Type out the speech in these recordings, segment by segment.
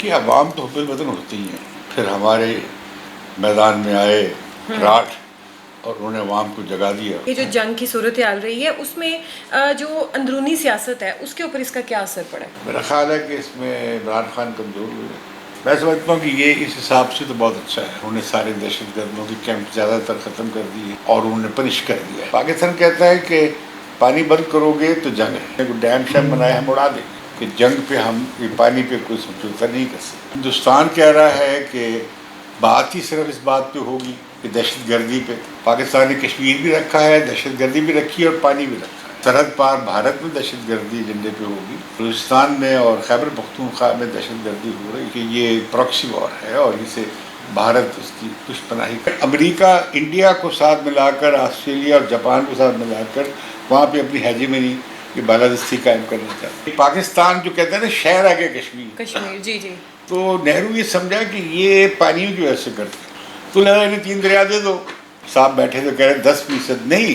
دیکھیے عوام تو حب الوطن ہوتی ہیں، پھر ہمارے میدان میں آئے راٹھ اور انہوں نے عوام کو جگا دیا. یہ جو جنگ کی صورتحال رہی ہے اس میں جو اندرونی سیاست ہے اس کے اوپر اس کا کیا اثر پڑا ہے؟ میرا خیال ہے کہ اس میں عمران خان کمزور ہوئے. میں سمجھتا ہوں کہ یہ اس حساب سے تو بہت اچھا ہے، انہوں نے سارے دہشت گردوں کی کیمپ زیادہ تر ختم کر دیے اور انہوں نے پنش کر دیا ہے. پاکستان کہتا ہے کہ پانی بند کرو گے تو جنگ ہے، کوئی ڈیم شیم بنائے ہم اڑا دیں گے، کہ جنگ پہ ہم یہ پانی پہ کوئی سمجھوتا نہیں کر سکتے. ہندوستان کہہ رہا ہے کہ بات ہی صرف اس بات پہ ہوگی کہ دہشت گردی پہ. پاکستان نے کشمیر بھی رکھا ہے، دہشت گردی بھی رکھی ہے اور پانی بھی رکھا ہے. سرحد پار بھارت میں دہشت گردی ایجنڈے پہ ہوگی، بلوچستان میں اور خیبر پختونخوا میں دہشت گردی ہو رہی کہ یہ پراکسی وار ہے اور اسے بھارت اس کی پشت پناہی کر. امریکہ انڈیا کو ساتھ ملا کر، آسٹریلیا اور جاپان کو ساتھ ملا کر وہاں پہ اپنی ہیجیمنی کی بالادستی قائم کرنا چاہتے ہیں. پاکستان جو کہتے ہیں نا شہر ہے کہ کشمیر جی تو نہرو یہ سمجھا کہ یہ پانیوں کی وجہ سے کرتے ہیں، تو لہٰذا انہیں 3 دریا دے دو. صاحب بیٹھے تو کہہ رہے 10% نہیں،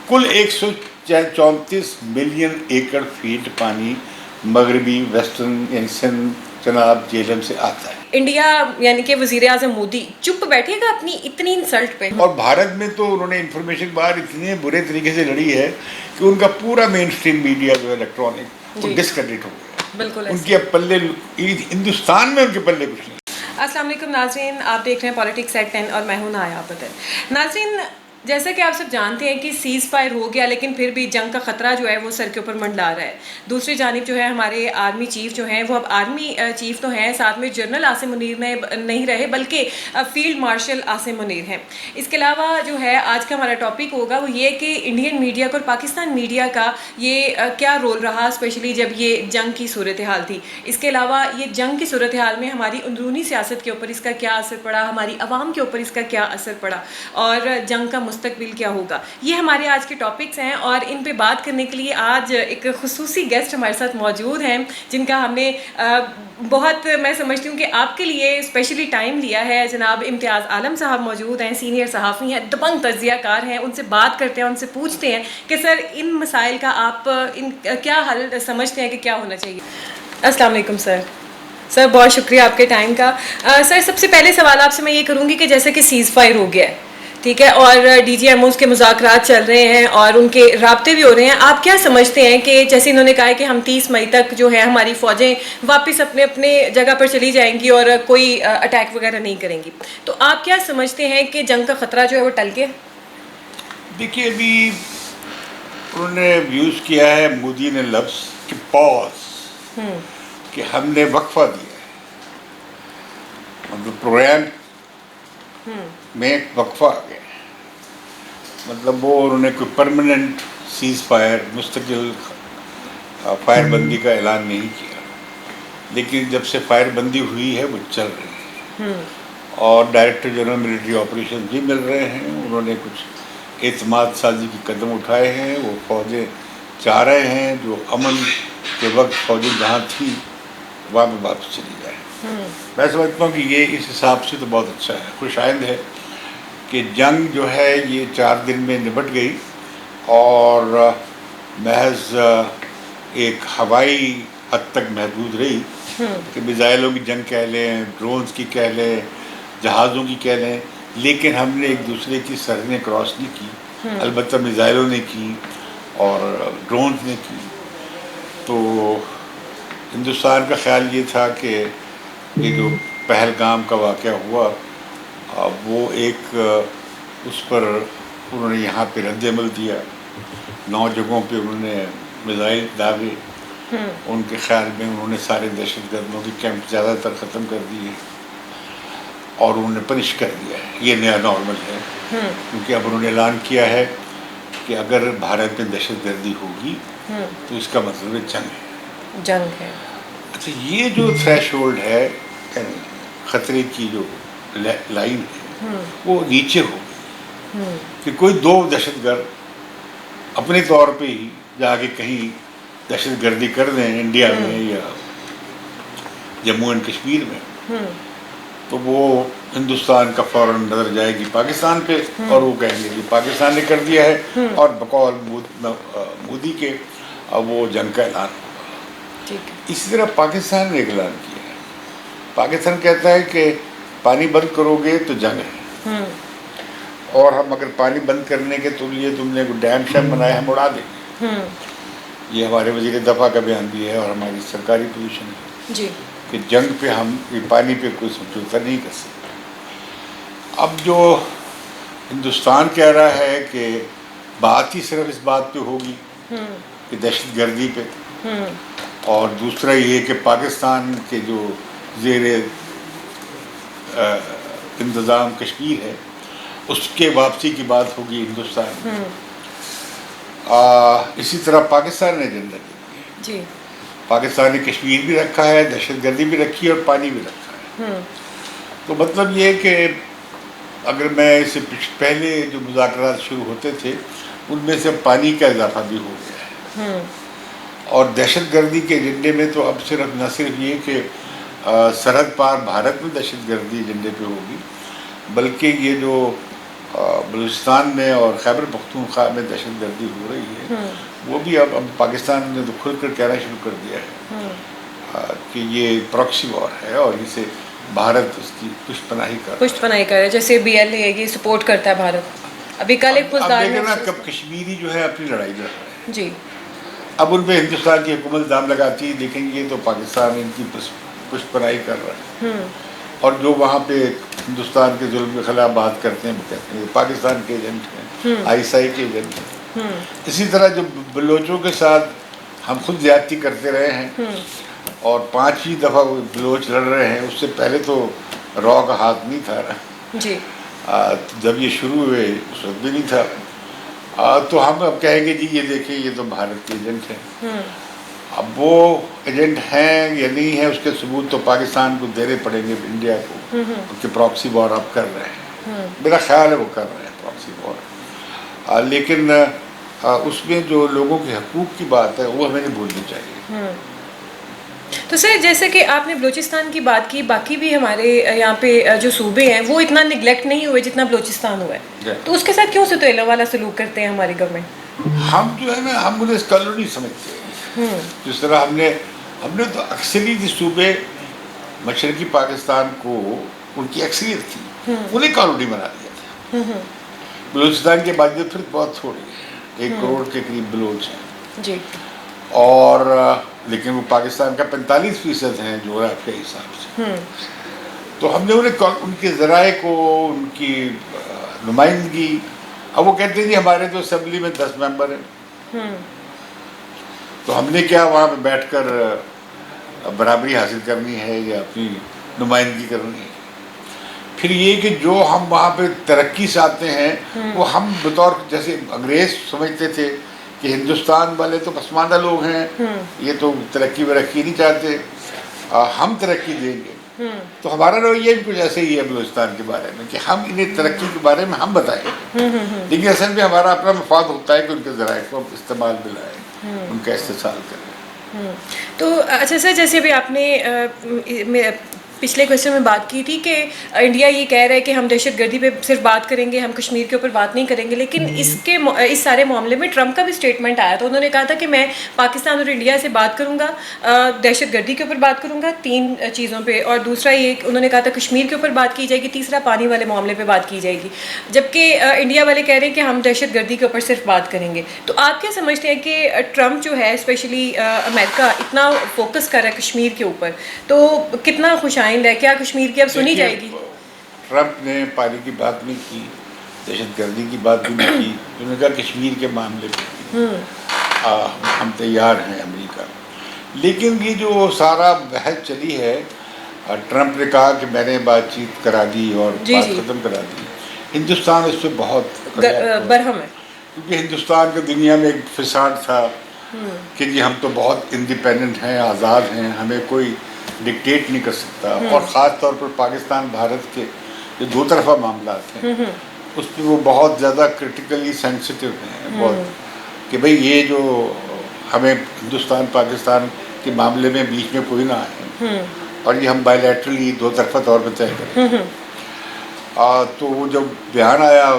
کل 134 ملین ایکڑ فیٹ پانی مغربی ویسٹرن یعنی سندھ چناب جہلم سے آتا ہے. انڈیا یعنی کہ وزیر اعظم مودی چپ بیٹھے گا اپنی اتنی انسلٹ پہ؟ اور بھارت میں تو انہوں نے انفارمیشن باہر اتنے برے طریقے سے لڑی ہے کہ ان کا پورا مین اسٹریم میڈیا جو ہے الیکٹرانک وہ ڈسکریڈٹ ہو گیا. بالکل ان کے پلے ہندوستان میں ان کے پلے کچھ نہیں. السلام علیکم ناظرین، آپ دیکھ رہے ہیں پالیٹکس ایٹ 10 اور میں ہوں نایا بدر. ناظرین، جیسا کہ آپ سب جانتے ہیں کہ سیز فائر ہو گیا لیکن پھر بھی جنگ کا خطرہ جو ہے وہ سر کے اوپر منڈلا رہا ہے. دوسری جانب جو ہے ہمارے آرمی چیف جو ہیں وہ اب آرمی چیف تو ہیں، ساتھ میں جنرل عاصم منیر میں نہیں رہے بلکہ فیلڈ مارشل عاصم منیر ہیں. اس کے علاوہ جو ہے آج کا ہمارا ٹاپک ہوگا وہ یہ کہ انڈین میڈیا کا اور پاکستان میڈیا کا یہ کیا رول رہا، اسپیشلی جب یہ جنگ کی صورتحال تھی. اس کے علاوہ یہ جنگ کی صورتحال میں ہماری اندرونی سیاست کے اوپر اس کا کیا اثر پڑا، ہماری عوام کے اوپر اس کا کیا اثر پڑا اور جنگ کا مستقبل کیا ہوگا. یہ ہمارے آج کے ٹاپکس ہیں اور ان پہ بات کرنے کے لیے آج ایک خصوصی گیسٹ ہمارے ساتھ موجود ہیں جن کا ہم نے بہت، میں سمجھتی ہوں کہ آپ کے لیے اسپیشلی ٹائم لیا ہے. جناب امتیاز عالم صاحب موجود ہیں، سینئر صحافی ہیں، دبنگ تجزیہ کار ہیں. ان سے بات کرتے ہیں، ان سے پوچھتے ہیں کہ سر ان مسائل کا آپ کیا حل سمجھتے ہیں کہ کیا ہونا چاہیے. السلام علیکم سر. سر بہت شکریہ آپ کے ٹائم کا. سر سب سے پہلے سوال آپ سے میں یہ کروں گی کہ جیسے کہ سیز فائر ہو گیا ہے، ٹھیک ہے، اور ڈی جی ایم اوز کے مذاکرات چل رہے ہیں اور ان کے رابطے بھی ہو رہے ہیں، آپ کیا سمجھتے ہیں کہ جیسے انہوں نے کہا ہے کہ ہم 30 مئی تک جو ہے ہماری فوجیں واپس اپنے اپنے جگہ پر چلی جائیں گی اور کوئی اٹیک وغیرہ نہیں کریں گی، تو آپ کیا سمجھتے ہیں کہ جنگ کا خطرہ جو ہے وہ ٹل گیا؟ دیکھیے ابھی انہوں نے یوز کیا ہے مودی نے لفظ کہ پاز، کہ ہم نے وقفہ دیا ہے، مطلب پروگرام میں وقفہ آ گیا. مطلب وہ انہوں نے کوئی پرماننٹ سیز فائر، مستقل فائر بندی کا اعلان نہیں کیا، لیکن جب سے فائر بندی ہوئی ہے وہ چل رہی ہے اور ڈائریکٹر جنرل ملٹری آپریشن بھی مل رہے ہیں. انہوں نے کچھ اعتماد سازی کے قدم اٹھائے ہیں، وہ فوجیں چاہ رہے ہیں جو امن کے وقت فوجیں جہاں تھیں وہاں پہ واپس چلی جائیں. میں سمجھتا ہوں کہ یہ اس حساب سے تو بہت اچھا ہے، خوش آئند ہے کہ جنگ جو ہے یہ 4 دن میں نبٹ گئی اور محض ایک ہوائی حد تک محدود رہی کہ میزائلوں کی جنگ کہہ لیں، ڈرونز کی کہہ لیں، جہازوں کی کہہ لیں، لیکن ہم نے ایک دوسرے کی سرحدیں کراس نہیں کی. البتہ میزائلوں نے کی اور ڈرونز نے کی. تو ہندوستان کا خیال یہ تھا کہ یہ جو پہلگام کا واقعہ ہوا وہ ایک اس پر انہوں نے یہاں پہ رد عمل دیا. 9 جگہوں پہ انہوں نے میزائل داغے. ان کے خیال میں انہوں نے سارے دہشت گردوں کی کیمپ زیادہ تر ختم کر دیے اور انہوں نے پنش کر دیا ہے. یہ نیا نارمل ہے کیونکہ اب انہوں نے اعلان کیا ہے کہ اگر بھارت میں دہشت گردی ہوگی تو اس کا مطلب جنگ ہے. اچھا، یہ جو تھریش ہولڈ ہے خطرے کی جو لائن ہے وہ نیچے ہو گئی کہ کوئی 2 دہشت گرد اپنے طور پہ ہی جا کے کہیں دہشت گردی کر دیں انڈیا میں یا جموں اینڈ کشمیر میں، تو وہ ہندوستان کا فوراً نظر جائے گی پاکستان پہ اور وہ کہیں گے کہ پاکستان نے کر دیا ہے اور بقول مودی کے اب وہ جنگ کا اعلان ہوگا. اسی طرح پاکستان نے ایک اعلان کیا ہے پاکستان کہتا ہے کہ پانی بند کرو گے تو جنگ ہے، اور ہم اگر پانی بند کرنے کے تو لیے تم نے ڈیم شیم بنائے ہم اڑا دیں گے. یہ ہمارے وزیر دفاع کا بیان بھی ہے اور ہماری سرکاری پوزیشن ہے جی کہ جنگ پہ ہم پانی پہ کوئی سمجھوتا نہیں کر سکتے. اب جو ہندوستان کہہ رہا ہے کہ بات ہی صرف اس بات پہ ہوگی کہ دہشت گردی پہ، اور دوسرا یہ کہ پاکستان کے جو زیر انتظام کشمیر ہے اس کے واپسی کی بات ہوگی ہندوستان میں. اسی طرح پاکستان نے ایجنڈا دیا جی، پاکستان نے کشمیر بھی رکھا ہے، دہشت گردی بھی رکھی ہے اور پانی بھی رکھا ہے. تو مطلب یہ کہ اگر میں اس سے پہلے جو مذاکرات شروع ہوتے تھے ان میں سے پانی کا اضافہ بھی ہو گیا ہے، اور دہشت گردی کے ایجنڈے میں تو اب صرف نہ صرف یہ کہ سرحد پار بھارت میں دہشت گردی ایجنڈے پہ ہوگی، بلکہ یہ جو بلوچستان میں اور خیبر پختونخوا میں دہشت گردی ہو رہی ہے وہ بھی اب پاکستان نے تو کھل کر کہنا شروع کر دیا ہے کہ یہ پراکسی وار ہے اور اسے بھارت اس کی پشت پناہی کر رہا ہے، جیسے بی ایل اے یہ سپورٹ کرتا ہے بھارت. ابھی کل ایک نا کب کشمیری جو ہے اپنی لڑائی لڑ رہے ہیں، جی اب ان پہ ہندوستان کی حکومت دام لگاتی ہے لیکن یہ تو پاکستان ان کی پشت پناہی کر رہا ہے، اور جو وہاں پہ ہندوستان کے ظلم کے خلاف بات کرتے ہیں وہ کہتے ہیں پاکستان کے ایجنٹ ہیں، آئی ایس آئی کے ایجنٹ ہیں. اسی طرح جو بلوچوں کے ساتھ ہم خود زیادتی کرتے رہے ہیں اور 5ہی دفعہ وہ بلوچ لڑ رہے ہیں، اس سے پہلے تو را کا ہاتھ نہیں تھا جی، جب یہ شروع ہوئے اس وقت بھی نہیں تھا. تو ہم اب کہیں گے جی یہ دیکھیں یہ تو بھارت کے ایجنٹ ہیں. اب وہ ایجنٹ ہیں یا نہیں ہیں اس کے ثبوت تو پاکستان کو دینے پڑیں گے انڈیا کو، کہ پراکسی وار اب کر رہے ہیں. میرا خیال ہے وہ کر رہے ہیں پراکسی وار، لیکن اس میں جو لوگوں کے حقوق کی بات ہے وہ ہمیں نہیں بھولنی چاہیے. تو سر جیسے کہ آپ نے بلوچستان کی بات کی، باقی بھی ہمارے یہاں پہ جو صوبے ہیں وہ اتنا نگلیکٹ نہیں ہوئے جتنا بلوچستان ہوا ہے، تو اس کے ساتھ کیوں ستیلا والا سلوک کرتے ہیں ہماری گورنمنٹ؟ ہم جو ہے نا ہم انہیں کالونی سمجھتے ہیں. جس طرح ہم نے تو اکثریت صوبے مشرقی پاکستان کو ان کی اکثریت تھی انہیں کالونی بنا دیا تھا. بلوچستان کے بعد پھر بہت تھوڑی 1 کروڑ کے قریب بلوچ ہیں جی، اور لیکن وہ پاکستان کا 45% ہیں جغرافیہ کے حساب سے. تو ہم نے ان کے ذرائع کو، ان کی نمائندگی، اب وہ کہتے ہیں جی ہمارے تو اسمبلی میں 10 ممبر ہیں، تو ہم نے کیا وہاں پہ بیٹھ کر برابری حاصل کرنی ہے یا اپنی نمائندگی کرنی ہے. پھر یہ کہ جو ہم وہاں پہ ترقی سے آتے ہیں وہ ہم بطور جیسے انگریز سمجھتے تھے کہ ہندوستان والے تو پسماندہ لوگ ہیں، یہ تو ترقی ورقی نہیں چاہتے، ہم ترقی دیں گے. تو ہمارا رویہ بھی کچھ ایسے ہی ہے بلوچستان کے بارے میں کہ ہم انہیں ترقی کے بارے میں ہم بتائیں گے، لیکن اصل میں ہمارا اپنا مفاد ہوتا ہے کہ ان کے ذرائع کو استعمال میں لائیں، ان کا استحصال کریں. تو اچھا سر، جیسے ابھی آپ نے پچھلے کویشچن میں بات کی تھی کہ انڈیا یہ کہہ رہا ہے کہ ہم دہشت گردی پہ صرف بات کریں گے، ہم کشمیر کے اوپر بات نہیں کریں گے، لیکن اس سارے معاملے میں ٹرمپ کا بھی اسٹیٹمنٹ آیا تھا. انہوں نے کہا تھا کہ میں پاکستان اور انڈیا سے بات کروں گا، دہشت گردی کے اوپر بات کروں گا 3 چیزوں پہ، اور دوسرا یہ انہوں نے کہا تھا کشمیر کے اوپر بات کی جائے گی، تیسرا پانی والے معاملے پہ بات کی جائے گی، جبکہ انڈیا والے کہہ رہے ہیں کہ ہم دہشت گردی کے اوپر صرف بات کریں گے. تو آپ کیا سمجھتے ہیں کہ ٹرمپ جو ہے اسپیشلی امریکہ اتنا فوکس کر رہا ہے کشمیر کے اوپر، تو کتنا خوش آئند ہے؟ کیا کشمیر کی اب سنی جائے گی؟ ٹرمپ نے پانی کی بات نہیں کی، دہشت گردی کی بات بھی نہیں کی، انہوں نے کہا کشمیر کے معاملے میں ہم تیار ہیں امریکہ. لیکن یہ جو سارا بحث چلی ہے، ٹرمپ نے کہا کہ میں نے بات چیت کرا دی اور بات ختم کرا دی. ہندوستان اس پہ بہت برہم ہے، کیونکہ ہندوستان کے دنیا میں ایک فساد تھا کہ جی ہم تو بہت انڈیپینڈنٹ ہیں، آزاد ہیں، ہمیں کوئی ڈکٹیٹ نہیں کر سکتا. اور خاص طور پر پاکستان بھارت کے جو 2 طرفہ معاملات ہیں اس پہ وہ بہت زیادہ کرٹیکلی سینسٹیو ہیں، بہت کہ بھئی یہ جو ہمیں ہندوستان پاکستان کے معاملے میں بیچ میں کوئی نہ آئے اور یہ ہم بائیلیٹرلی 2 طرفہ طور پہ طے کریں. تو وہ جب بیان آیا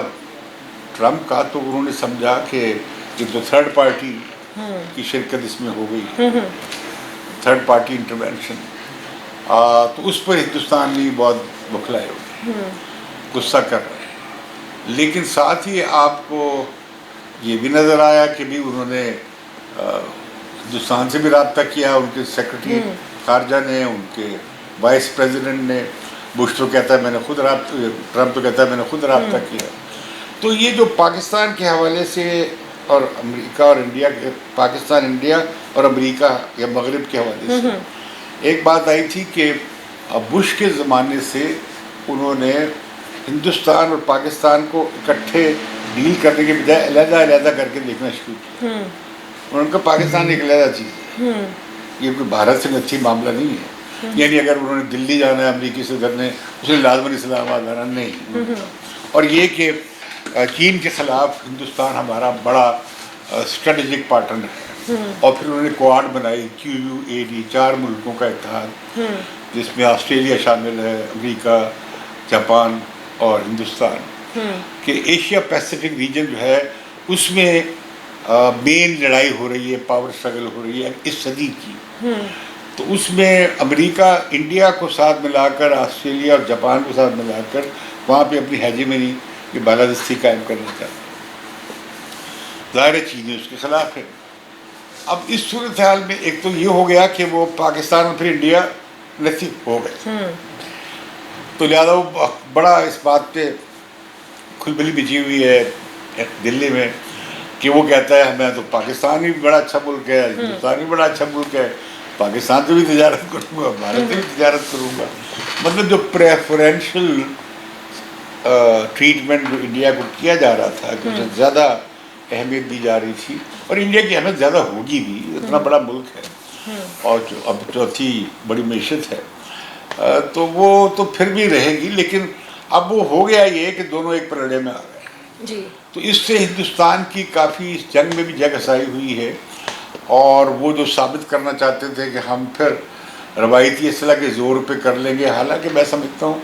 ٹرمپ کا تو انہوں نے سمجھا کہ یہ تو تھرڈ پارٹی کی شرکت اس میں ہو گئی، تھرڈ پارٹی انٹروینشن. تو اس پر ہندوستان بھی بہت بکھلائے ہوئے ہیں، غصہ کر رہے ہیں. لیکن ساتھ ہی آپ کو یہ بھی نظر آیا کہ بھی انہوں نے ہندوستان سے بھی رابطہ کیا، ان کے سیکرٹری خارجہ نے، ان کے وائس پریزیڈنٹ نے. بش تو کہتا ہے میں نے خود رابطہ، ٹرمپ تو کہتا ہے میں نے خود رابطہ کیا. تو یہ جو پاکستان کے حوالے سے اور امریکہ اور انڈیا کے، پاکستان انڈیا اور امریکہ یا مغرب کے حوالے سے ایک بات آئی تھی کہ بش کے زمانے سے انہوں نے ہندوستان اور پاکستان کو اکٹھے ڈیل کرنے کے بجائے علیحدہ علیحدہ کر کے دیکھنا شروع کیا. انہوں نے کہا پاکستان ایک علیحدہ چیز ہے، یہ کوئی بھارت سے نچھی معاملہ نہیں ہے. یعنی اگر انہوں نے دلی جانا ہے امریکی صدر نے، اس نے لازماً اسلام آباد جانا نہیں. اور یہ کہ چین کے خلاف ہندوستان ہمارا بڑا اسٹریٹجک پارٹنر ہے. اور پھر انہوں نے کوآڈ بنائی، QUAD، 4 ملکوں کا اتحاد، جس میں آسٹریلیا شامل ہے، امریکہ، جاپان اور ہندوستان، کہ ایشیا پیسیفک ریجن جو ہے اس میں مین لڑائی ہو رہی ہے، پاور اسٹرگل ہو رہی ہے اس صدی کی. تو اس میں امریکہ انڈیا کو ساتھ ملا کر، آسٹریلیا اور جاپان کو ساتھ ملا کر وہاں پہ اپنی ہیجمنی کی بالادستی قائم کرنا چاہتا ہے. ظاہر چین اس کے خلاف ہے. اب اس صورتحال میں ایک تو یہ ہو گیا کہ وہ پاکستان اور پھر انڈیا نصیب ہو گئے، تو لہٰذا وہ بڑا اس بات پہ کھلبلی بچھی ہوئی ہے دلی میں کہ وہ کہتا ہے ہمیں تو پاکستان بھی بڑا اچھا ملک ہے، ہندوستان بھی بڑا اچھا ملک ہے، پاکستان سے بھی تجارت کروں گا، بھارت سے بھی تجارت کروں گا. مطلب جو پریفرینشل ٹریٹمنٹ جو انڈیا کو کیا جا رہا تھا کہ اسے زیادہ اہمیت دی جا رہی تھی، اور انڈیا کی اہمیت زیادہ ہوگی بھی، اتنا بڑا ملک ہے اور جو اب چوتھی بڑی معیشت ہے، تو وہ تو پھر بھی رہے گی. لیکن اب وہ ہو گیا یہ کہ دونوں ایک پلڑے میں آ گئے جی. تو اس سے ہندوستان کی کافی اس جنگ میں بھی جگ ہسائی ہوئی ہے. اور وہ جو ثابت کرنا چاہتے تھے کہ ہم پھر روایتی اسلحہ کے زور پہ کر لیں گے، حالانکہ میں سمجھتا ہوں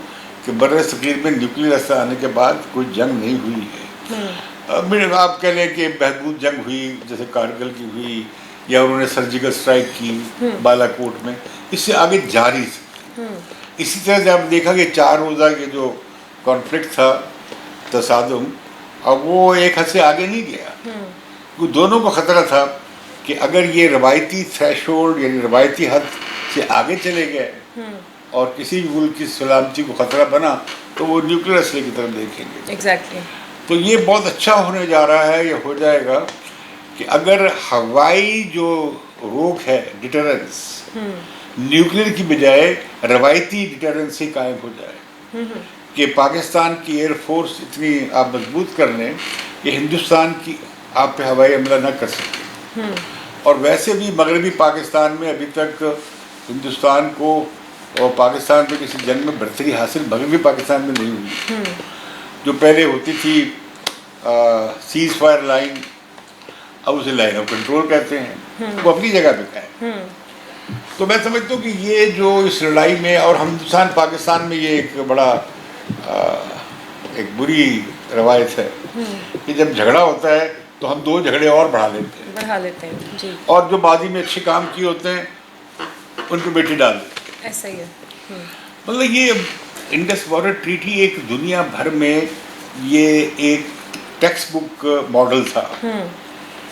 کہ بر صغیر میں نیوکلیر اسلحہ آنے کے بعد کوئی جنگ نہیں ہوئی ہے. آپ کہہ لیں کہ بہبود جنگ ہوئی جیسے کارگل کی ہوئی، یا انہوں نے سرجیکل اسٹرائک کی بالا کوٹ میں، اس سے آگے جاری تھی. اسی طرح سے آپ دیکھا کہ 4 روزہ کے جو کانفلکٹ تھا، تصادم، اب وہ ایک حد سے آگے نہیں گیا. کیونکہ دونوں کو خطرہ تھا کہ اگر یہ روایتی تھریش ہولڈ یعنی روایتی حد سے آگے چلے گئے اور کسی بھی ملک کی سلامتی کو خطرہ بنا تو وہ نیوکلیر اسلحے کی طرف دیکھیں گے. ایگزیکٹلی. تو یہ بہت اچھا ہونے جا رہا ہے، یہ ہو جائے گا کہ اگر ہوائی جو روک ہے ڈیٹرنس، نیوکلیر کی بجائے روایتی ڈیٹرنس ہی قائم ہو جائے، کہ پاکستان کی ایئر فورس اتنی آپ مضبوط کر لیں کہ ہندوستان کی آپ پہ ہوائی حملہ نہ کر سکے. اور ویسے بھی مغربی پاکستان میں ابھی تک ہندوستان کو اور پاکستان پہ کسی جنگ میں برتری حاصل مغربی پاکستان میں نہیں ہوئی. جو پہلے ہوتی تھی سیز فائر لائن، اب اسے لائن آف کنٹرول کہتے ہیں، وہ اپنی جگہ پہ ہے. تو میں سمجھتا ہوں کہ یہ جو اس لڑائی میں، اور ہندوستان پاکستان میں یہ ایک بڑا ایک بری روایت ہے کہ جب جھگڑا ہوتا ہے تو ہم 2 جھگڑے اور بڑھا لیتے ہیں جی. اور جو ماضی میں اچھے کام کیے ہوتے ہیں ان کو بیٹی ڈال دیتے ہیں. ایسا ہی ہے. مطلب یہ انڈس واٹر ٹریٹی ایک دنیا بھر میں یہ ایک ٹیکسٹ بک ماڈل تھا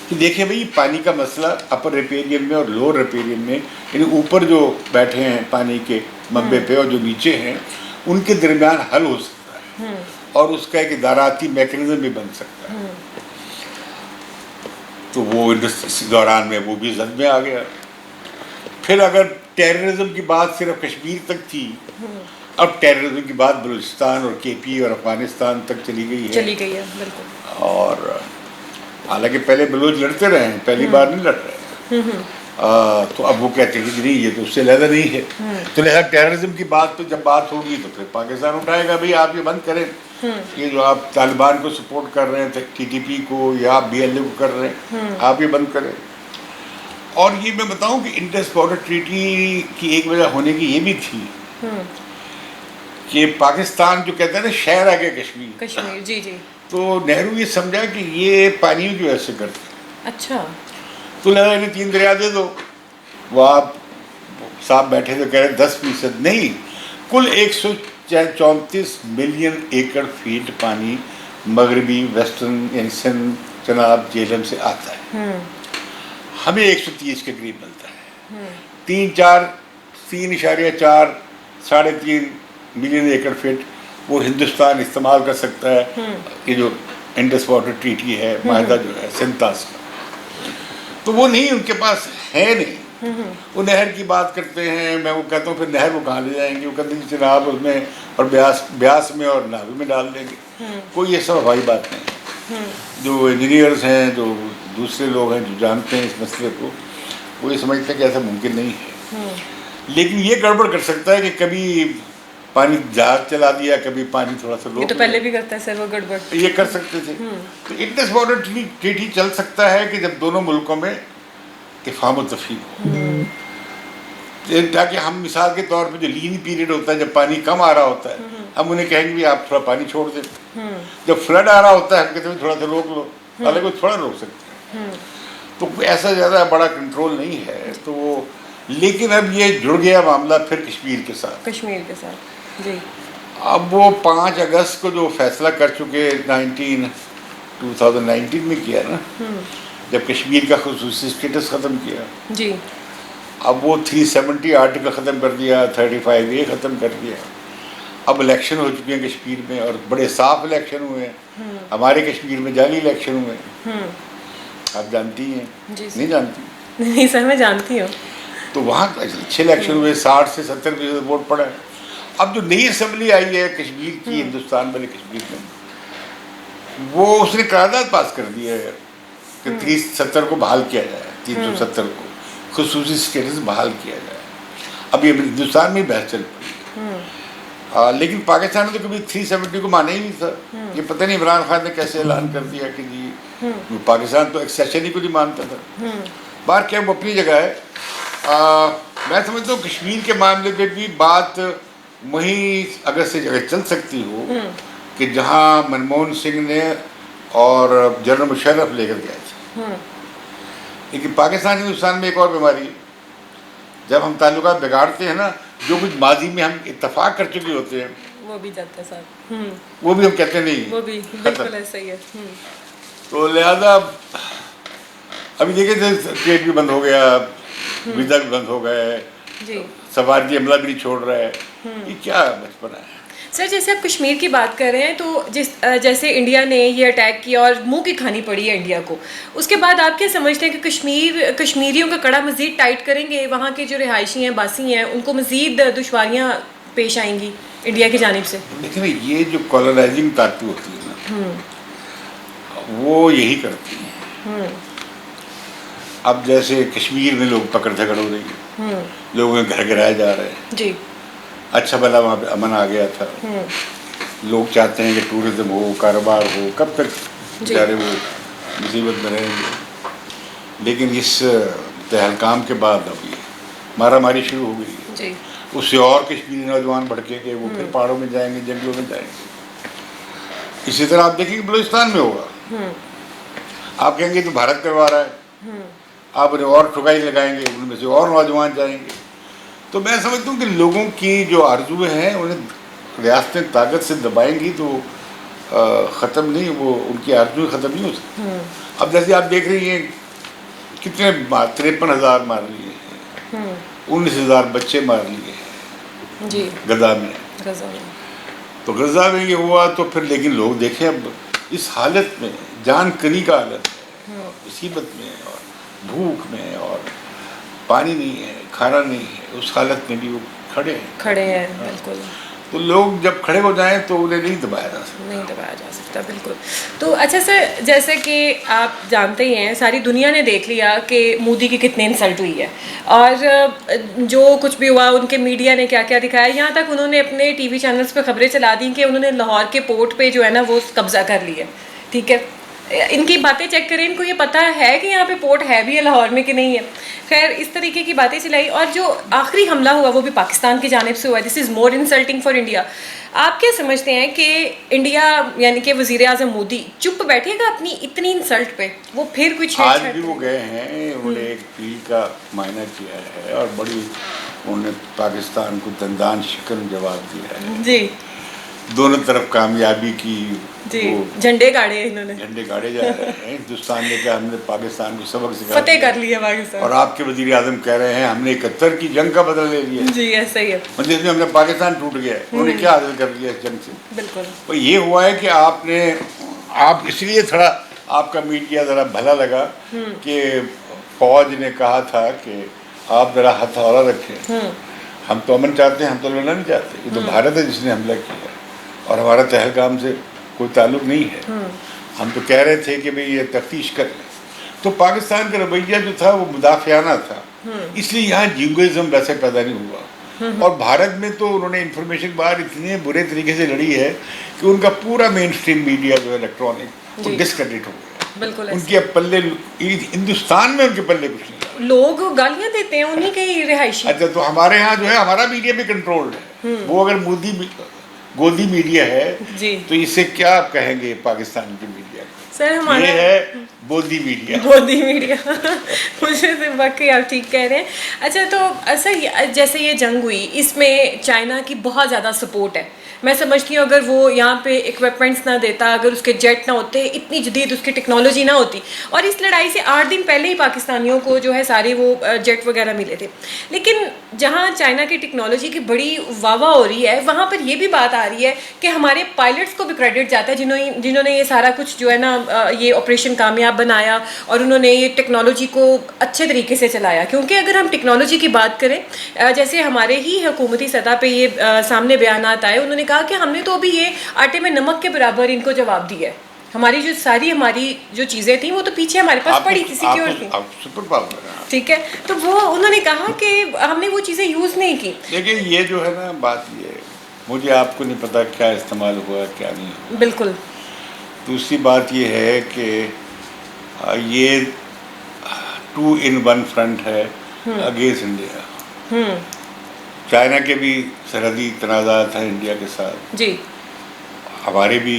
کہ دیکھیں بھائی پانی کا مسئلہ اپر ریپیرین میں اور لوور ریپیرین میں، یعنی اوپر جو بیٹھے ہیں پانی کے منبع پہ اور جو نیچے ہیں، ان کے درمیان حل ہو سکتا ہے اور اس کا ایک اداراتی میکنزم بھی بن سکتا ہے. تو وہ اس دوران میں وہ بھی زد میں آ گیا. پھر اگر ٹیررزم کی بات صرف کشمیر تک تھی، اب ٹیررزم کی بات بلوچستان اور KP اور افغانستان تک چلی گئی ہے. بالکل. اور حالانکہ پہلے بلوچ لڑتے رہے ہیں، پہلی بار نہیں لڑ رہے ہیں. تو اب وہ کہتے ہیں کہ نہیں یہ تو اس سے علیحدہ نہیں ہے. تو لہٰذا ٹیررزم کی بات پہ جب بات ہوگی تو پھر پاکستان اٹھائے گا بھائی آپ یہ بند کریں، یہ جو آپ طالبان کو سپورٹ کر رہے ہیں TTP کو یا آپ BLA کو کر رہے ہیں، آپ یہ بند کریں. اور یہ میں بتاؤں کہ انڈس واٹر ٹریٹی کی ایک وجہ ہونے کی یہ بھی تھی کہ پاکستان جو کہتے ہیں نا شہر آگے کشمیر، جی جی، تو نہرو یہ سمجھا کہ یہ پانی کی وجہ سے کرتے ہیں. اچھا. تو لہٰذا انہیں 3 دریا دے دو، وہ آپ صاحب بیٹھے تو کہہ رہے 10% نہیں، کل 134 ملین ایکڑ فیٹ پانی مغربی ویسٹرن یعنی سندھ چناب جہلم سے آتا ہے، ہمیں 130 کے قریب ملتا ہے. 3.4 ساڑھے 3 ملین ایکڑ فٹ وہ ہندوستان استعمال کر سکتا ہے. یہ جو انڈس واٹر ٹریٹی ہے، معاہدہ جو ہے سنتاس کا، تو وہ نہیں، ان کے پاس ہے نہیں. وہ نہر کی بات کرتے ہیں، میں وہ کہتا ہوں پھر نہر وہ کہاں لے جائیں گے؟ وہ کہتے ہیں چناب اس میں اور بیاس میں اور ناوی میں ڈال دیں گے. کوئی یہ سب ہوائی بات نہیں. جو انجینئرز ہیں، جو دوسرے لوگ ہیں جو جانتے ہیں اس مسئلے کو، وہ یہ سمجھتے ہیں کہ ایسا ممکن نہیں ہے. لیکن یہ گڑبڑ کر سکتا ہے کہ کبھی پانی جہاز چلا دیا، کبھی پانی تھوڑا سا یہ تو پہلے بھی کرتا ہے سر وہ گڑبڑ، یہ کر سکتے تھے. تو انڈس واٹر ٹریٹی چل سکتا ہے کہ جب دونوں ملکوں میں افہام و تفہیم ہو، تاکہ ہم مثال کے طور پہ جو لین پیریڈ ہوتا ہے، جب پانی کم آ رہا ہوتا ہے، ہم انہیں کہیں گے بھی آپ تھوڑا پانی چھوڑ دیں. جب فلڈ آ رہا ہوتا ہے ہم کہتے ہیں تھوڑا سا روک لو، حالانکہ وہ تھوڑا روک سکتے ہیں. تو ایسا زیادہ بڑا کنٹرول نہیں ہے. تو وہ لیکن اب یہ جڑ گیا معاملہ پھر کشمیر کے ساتھ. جی اب وہ 5 اگست کو جو فیصلہ کر چکے 2019 میں کیا نا، جب کشمیر کا خصوصی اسٹیٹس ختم کیا، جی اب وہ 370 آرٹیکل ختم کر دیا، 35A ختم کر دیا. اب الیکشن ہو چکے ہیں کشمیر میں، اور بڑے صاف الیکشن ہوئے ہیں. ہمارے کشمیر میں جعلی الیکشن ہوئے ہیں، آپ جانتی ہیں؟ نہیں جانتی؟ نہیں سر میں جانتی ہوں. تو وہاں اچھے الیکشن ہوئے، 60 سے 70% ووٹ پڑا ہے. اب جو نئی اسمبلی آئی ہے کشمیر کی، ہندوستان والے کشمیر میں، وہ اس نے قرارداد پاس کر دی ہے کہ 370 کو بحال کیا جائے، 370 کو خصوصی اسٹیٹس بحال کیا جائے. اب یہ ہندوستان میں بحث چل پڑی، لیکن پاکستان نے تو کبھی 370 کو مانا ہی نہیں تھا. یہ پتہ نہیں عمران خان نے کیسے اعلان کر دیا کہ جی پاکستان تو ایکسیشن ہی کو نہیں مانتا تھا. باہر کیا وہ اپنی جگہ ہے. میں سمجھتا ہوں کشمیر کے معاملے پہ بھی بات وہیں اگر سے جگہ چل سکتی ہو کہ جہاں منموہن سنگھ نے اور جنرل مشرف لے کر گئے تھے. لیکن پاکستان ہندوستان میں ایک اور بیماری ہے، جب ہم تعلقات بگاڑتے ہیں نا، جو کچھ ماضی میں ہم اتفاق کر چکے ہوتے ہیں وہ بھی جاتا ہے صاحب، وہ بھی ہم کہتے نہیں، وہ بھی بالکل ایسا ہی ہے. تو لہذا ابھی دیکھیں ٹریڈ بھی بند ہو گیا، ویزا بھی بند ہو گئے، سفارتی عملہ بھی نہیں چھوڑ رہا ہے. یہ کیا بچپنا ہے؟ سر جیسے آپ کشمیر کی بات کر رہے ہیں تو جیسے انڈیا نے یہ اٹیک کیا اور منہ کی کھانی پڑی ہے انڈیا کو، اس کے بعد آپ کیا سمجھتے ہیں کہ کشمیریوں کا کڑا مزید ٹائٹ کریں گے؟ وہاں کے جو رہائشی ہیں، باسی ہیں، ان کو مزید دشواریاں پیش آئیں گی انڈیا کی جانب سے؟ دیکھیں نا، یہ جو کالونائزنگ طاقتیں ہوتی ہے نا، وہ یہی کرتی ہیں. اب جیسے کشمیر میں لوگ پکڑ دھکڑ ہو رہی ہے، لوگوں کے گھر گرائے جا رہے ہیں. جی اچھا بھلا وہاں پہ امن آ گیا تھا. لوگ چاہتے ہیں کہ ٹورزم ہو، کاروبار ہو، کب تک بیچارے وہ مصیبت میں رہیں گے. لیکن اس تہلکام کے بعد اب یہ مارا ماری شروع ہو گئی ہے. اس سے اور کشمیری نوجوان بھڑکیں گے، وہ پھر پہاڑوں میں جائیں گے، جنگلوں میں جائیں گے. اسی طرح آپ دیکھیں کہ بلوچستان میں ہوگا. آپ کہیں گے تو بھارت کروا رہا ہے، آپ انہیں اور ٹھکائی لگائیں گے، ان میں سے اور نوجوان جائیں گے. تو میں سمجھتا ہوں کہ لوگوں کی جو آرزویں ہیں انہیں ریاستیں طاقت سے دبائیں گی تو ختم نہیں، وہ ان کی آرزویں ختم نہیں ہو سکتی. اب جیسے آپ دیکھ رہی ہیں کتنے 53,000 مار لیے ہیں، 19,000 بچے مار لیے ہیں جی غزہ میں. تو غزہ میں یہ ہوا تو پھر لیکن لوگ دیکھیں اب اس حالت میں، جان کنی کا حالت ہے، مصیبت میں اور بھوک میں اور پانی نہیں ہے، کھانا نہیں ہے، اس حالت میں بھی وہ کھڑے ہیں. بالکل. تو لوگ جب کھڑے ہو جائیں تو انہیں نہیں دبایا جا سکتا. بالکل. تو اچھا سر، جیسے کہ آپ جانتے ہی ہیں ساری دنیا نے دیکھ لیا کہ مودی کی کتنی انسلٹ ہوئی ہے، اور جو کچھ بھی ہوا ان کے میڈیا نے کیا کیا دکھایا. یہاں تک انہوں نے اپنے TV چینلز پہ خبریں چلا دیں کہ انہوں نے لاہور کے پورٹ پہ جو ہے نا وہ قبضہ کر لیا. ٹھیک ہے، ان کی باتیں چیک کریں, ان کو یہ پتہ ہے کہ یہاں پہ پورٹ ہے بھی ہے لاہور میں کہ نہیں ہے. خیر اس طریقے کی باتیں چلائی, اور جو آخری حملہ ہوا وہ بھی پاکستان کی جانب سے ہوا. دس از مور انسلٹنگ فار انڈیا. آپ کیا سمجھتے ہیں کہ انڈیا یعنی کہ وزیر اعظم مودی چپ بیٹھے گا اپنی اتنی انسلٹ پہ؟ وہ پھر کچھ آج بھی وہ گئے ہیں, انہوں نے ایک پیل کا معائنہ کیا ہے اور بڑی انہوں نے پاکستان کو دندان شکن جواب دیا ہے. جی دونوں طرف کامیابی کی جی جھنڈے گاڑے انہوں نے, جھنڈے گاڑے جا رہے ہیں. ہندوستان نے کہا ہم نے پاکستان کو سبق سکھا فتح کر لیا پاکستان, اور آپ کے وزیر اعظم کہہ رہے ہیں ہم نے 71 کی جنگ کا بدلہ لے لیا. جی ایسا ہی ہے, مطلب اس میں ہم نے پاکستان ٹوٹ گیا ہے. انہوں نے کیا حاصل کر لیا اس جنگ سے؟ بالکل. تو یہ ہوا ہے کہ آپ اس لیے تھوڑا آپ کا میڈیا ذرا بھلا لگا کہ فوج نے کہا تھا کہ آپ ذرا ہتھوڑا رکھیں, ہم تو امن چاہتے ہیں, ہم تو لڑنا نہیں چاہتے. یہ تو بھارت ہے جس نے حملہ کیا اور ہمارا پہلگام سے کوئی تعلق نہیں ہے. ہم تو کہہ رہے تھے کہ بھئی یہ تفتیش کر لیں. تو پاکستان کا رویہ جو تھا وہ مدافعانہ تھا, اس لیے یہاں جنگوازم ویسے پیدا نہیں ہوا. اور بھارت میں تو انہوں نے انفارمیشن باہر اتنے برے طریقے سے لڑی ہے کہ ان کا پورا مین اسٹریم میڈیا جو ہے الیکٹرانک وہ ڈسکریڈٹ ہو گیا. بالکل ان کے پلے ہندوستان میں ان کے پلے کچھ نہیں. لوگ گالیاں دیتے ہیں انہیں کے رہائشی. اچھا تو ہمارے ہاں جو ہے ہمارا میڈیا بھی کنٹرولڈ ہے. وہ اگر گودی میڈیا ہے تو اس سے کیا آپ کہیں گے پاکستان کی میڈیا کو؟ سر ہمارا یہ ہے بودی میڈیا. بودی میڈیا مجھے واقعی آپ ٹھیک کہہ رہے ہیں. اچھا تو سر جیسے یہ جنگ ہوئی اس میں چائنا کی بہت زیادہ سپورٹ ہے. میں سمجھتی ہوں اگر وہ یہاں پہ اکوپمنٹس نہ دیتا, اگر اس کے جیٹ نہ ہوتے, اتنی جدید اس کی ٹیکنالوجی نہ ہوتی, اور اس لڑائی سے 8 دن پہلے ہی پاکستانیوں کو جو ہے سارے وہ جیٹ وغیرہ ملے تھے. لیکن جہاں چائنا کی ٹیکنالوجی کی بڑی واہ واہ ہو رہی ہے وہاں پر یہ بھی بات آ رہی ہے کہ ہمارے پائلٹس کو بھی کریڈٹ جاتا ہے جنہوں نے یہ سارا کچھ جو ہے نا یہ آپریشن کامیاب بنایا اور انہوں نے یہ ٹیکنالوجی کو اچھے طریقے سے چلایا. کیونکہ اگر ہم ٹیکنالوجی کی بات کریں, جیسے ہمارے ہی حکومتی سطح پہ یہ سامنے بیانات آئے, انہوں نے کہا کہ ہم نے تو ابھی یہ آٹے میں نمک کے برابر ان کو جواب دیا ہے. ہماری جو چیزیں تھیں وہ تو پیچھے ہمارے پاس پڑی تھی, سیکیور تھی. ٹھیک ہے, تو وہ انہوں نے کہا کہ ہم نے وہ چیزیں یوز نہیں کی. دیکھیں یہ جو ہے نا بات, یہ مجھے آپ کو نہیں پتا کیا استعمال ہوا کیا نہیں ہوا. بالکل. دوسری بات یہ ہے کہ یہ 2 in 1 فرنٹ ہے اگینسٹ انڈیا. چائنا کے بھی سرحدی تنازعات ہیں انڈیا کے ساتھ, جی ہمارے بھی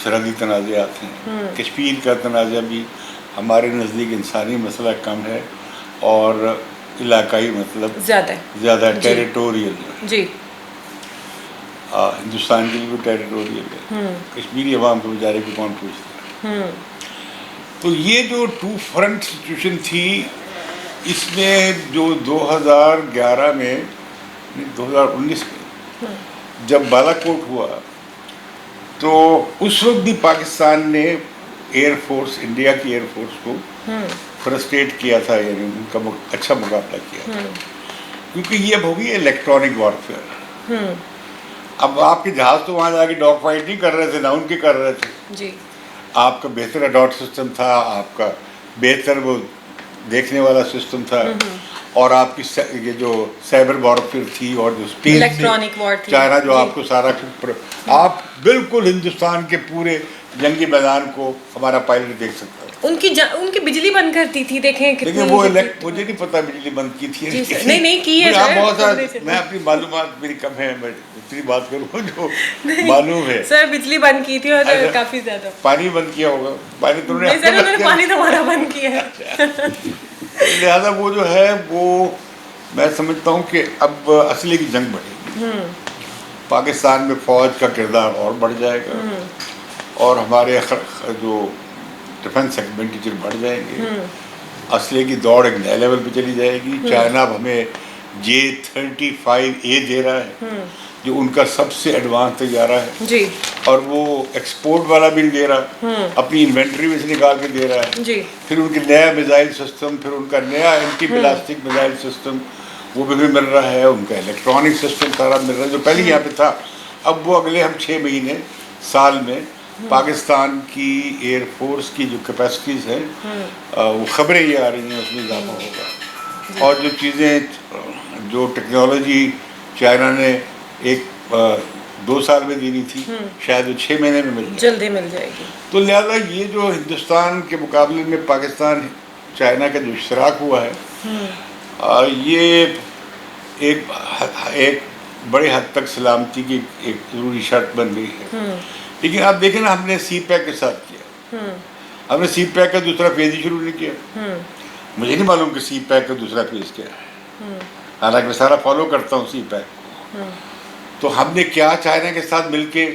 سرحدی تنازعات ہیں. کشمیر کا تنازع بھی ہمارے نزدیک انسانی مسئلہ کم ہے اور علاقائی مطلب زیادہ ٹیریٹوریل ہے. جی ہندوستان کے لیے بھی ٹیریٹوریل ہے, کشمیری عوام کو بیچارے کو کون پوچھتا ہے. تو یہ جو 2 فرنٹ سچویشن تھی, اس میں جو 2011 میں 2019 میں جب بالا کوٹ ہوا تو اس وقت بھی پاکستان نے ایئر فورس, انڈیا کی ایئر فورس کو فرسٹریٹ کیا تھا, یعنی ان کا اچھا مقابلہ کیا تھا. کیونکہ یہ اب ہوگی الیکٹرانک وارفیئر. اب آپ کے جہاز تو وہاں جا کے ڈاگ فائٹ نہیں کر رہے تھے, نہ ان کے کر رہے تھے. جی آپ کا بہتر اڈاٹ سسٹم تھا, آپ کا بہتر وہ دیکھنے والا سسٹم تھا, اور آپ کی یہ جو سائبر وارفیئر تھی اور جو اسپیس الیکٹرانک وار تھی, چائنا جو آپ کو سارا آپ بالکل ہندوستان کے پورے جنگی میدان کو ہمارا پائلٹ دیکھ سکتا ہے. ان کی بجلی بند کرتی تھی. دیکھیں وہ مجھے نہیں پتا بجلی بند کی تھی نہیں کی ہے سر. میں اپنی معلومات میری کم ہے, میں اتنی بات کروں جو معلوم ہے. سر بجلی بند کی تھی اور کافی زیادہ. پانی بند کیا ہوگا, پانی تو انہوں نے پانی تو ہمارا بند کیا ہے. لہٰذا وہ جو ہے وہ میں سمجھتا ہوں کہ اب اصلی کی جنگ بڑھے گی. پاکستان میں فوج کا کردار اور بڑھ جائے گا اور ہمارے جو ڈیفنس ایکسپینڈیچر بڑھ جائیں گے. اسلحے کی دوڑ ایک نئے لیول پہ چلی جائے گی. چائنا اب ہمیں J-35A دے رہا ہے جو ان کا سب سے ایڈوانس طیارہ ہے جی, اور وہ ایکسپورٹ والا بھی دے رہا, اپنی انوینٹری میں سے نکال کے دے رہا ہے جی. پھر ان کے نیا میزائل سسٹم, پھر ان کا نیا اینٹی بلاسٹک میزائل سسٹم وہ بھی مل رہا ہے, ان کا الیکٹرانک سسٹم سارا مل رہا ہے جو پہلے یہاں پہ تھا. اب وہ اگلے ہم 6 مہینے سال میں پاکستان کی ایئر فورس کی جو کیپیسٹیز ہیں وہ خبریں یہ آ رہی ہیں اس میں اضافہ ہوگا. اور جو چیزیں جو ٹیکنالوجی چائنا نے ایک 2 سال میں دینی تھی، شاید وہ 6 مہینے میں مل جائے، جلدی مل جائے گی. تو لہٰذا یہ جو ہندوستان کے مقابلے میں پاکستان چائنا کا جو اشتراک ہوا ہے، یہ ایک بڑے حد تک سلامتی کی ایک ضروری شرط بن گئی ہے. لیکن آپ دیکھیں نا، ہم نے سی پیک کے ساتھ کیا، ہم نے سی پیک کا دوسرا فیز ہی شروع نہیں کیا. مجھے نہیں معلوم کہ سی پیک کا دوسرا فیز کیا ہے، حالانکہ میں سارا فالو کرتا ہوں سی پیک کو. تو ہم نے کیا چائنا کے ساتھ مل کے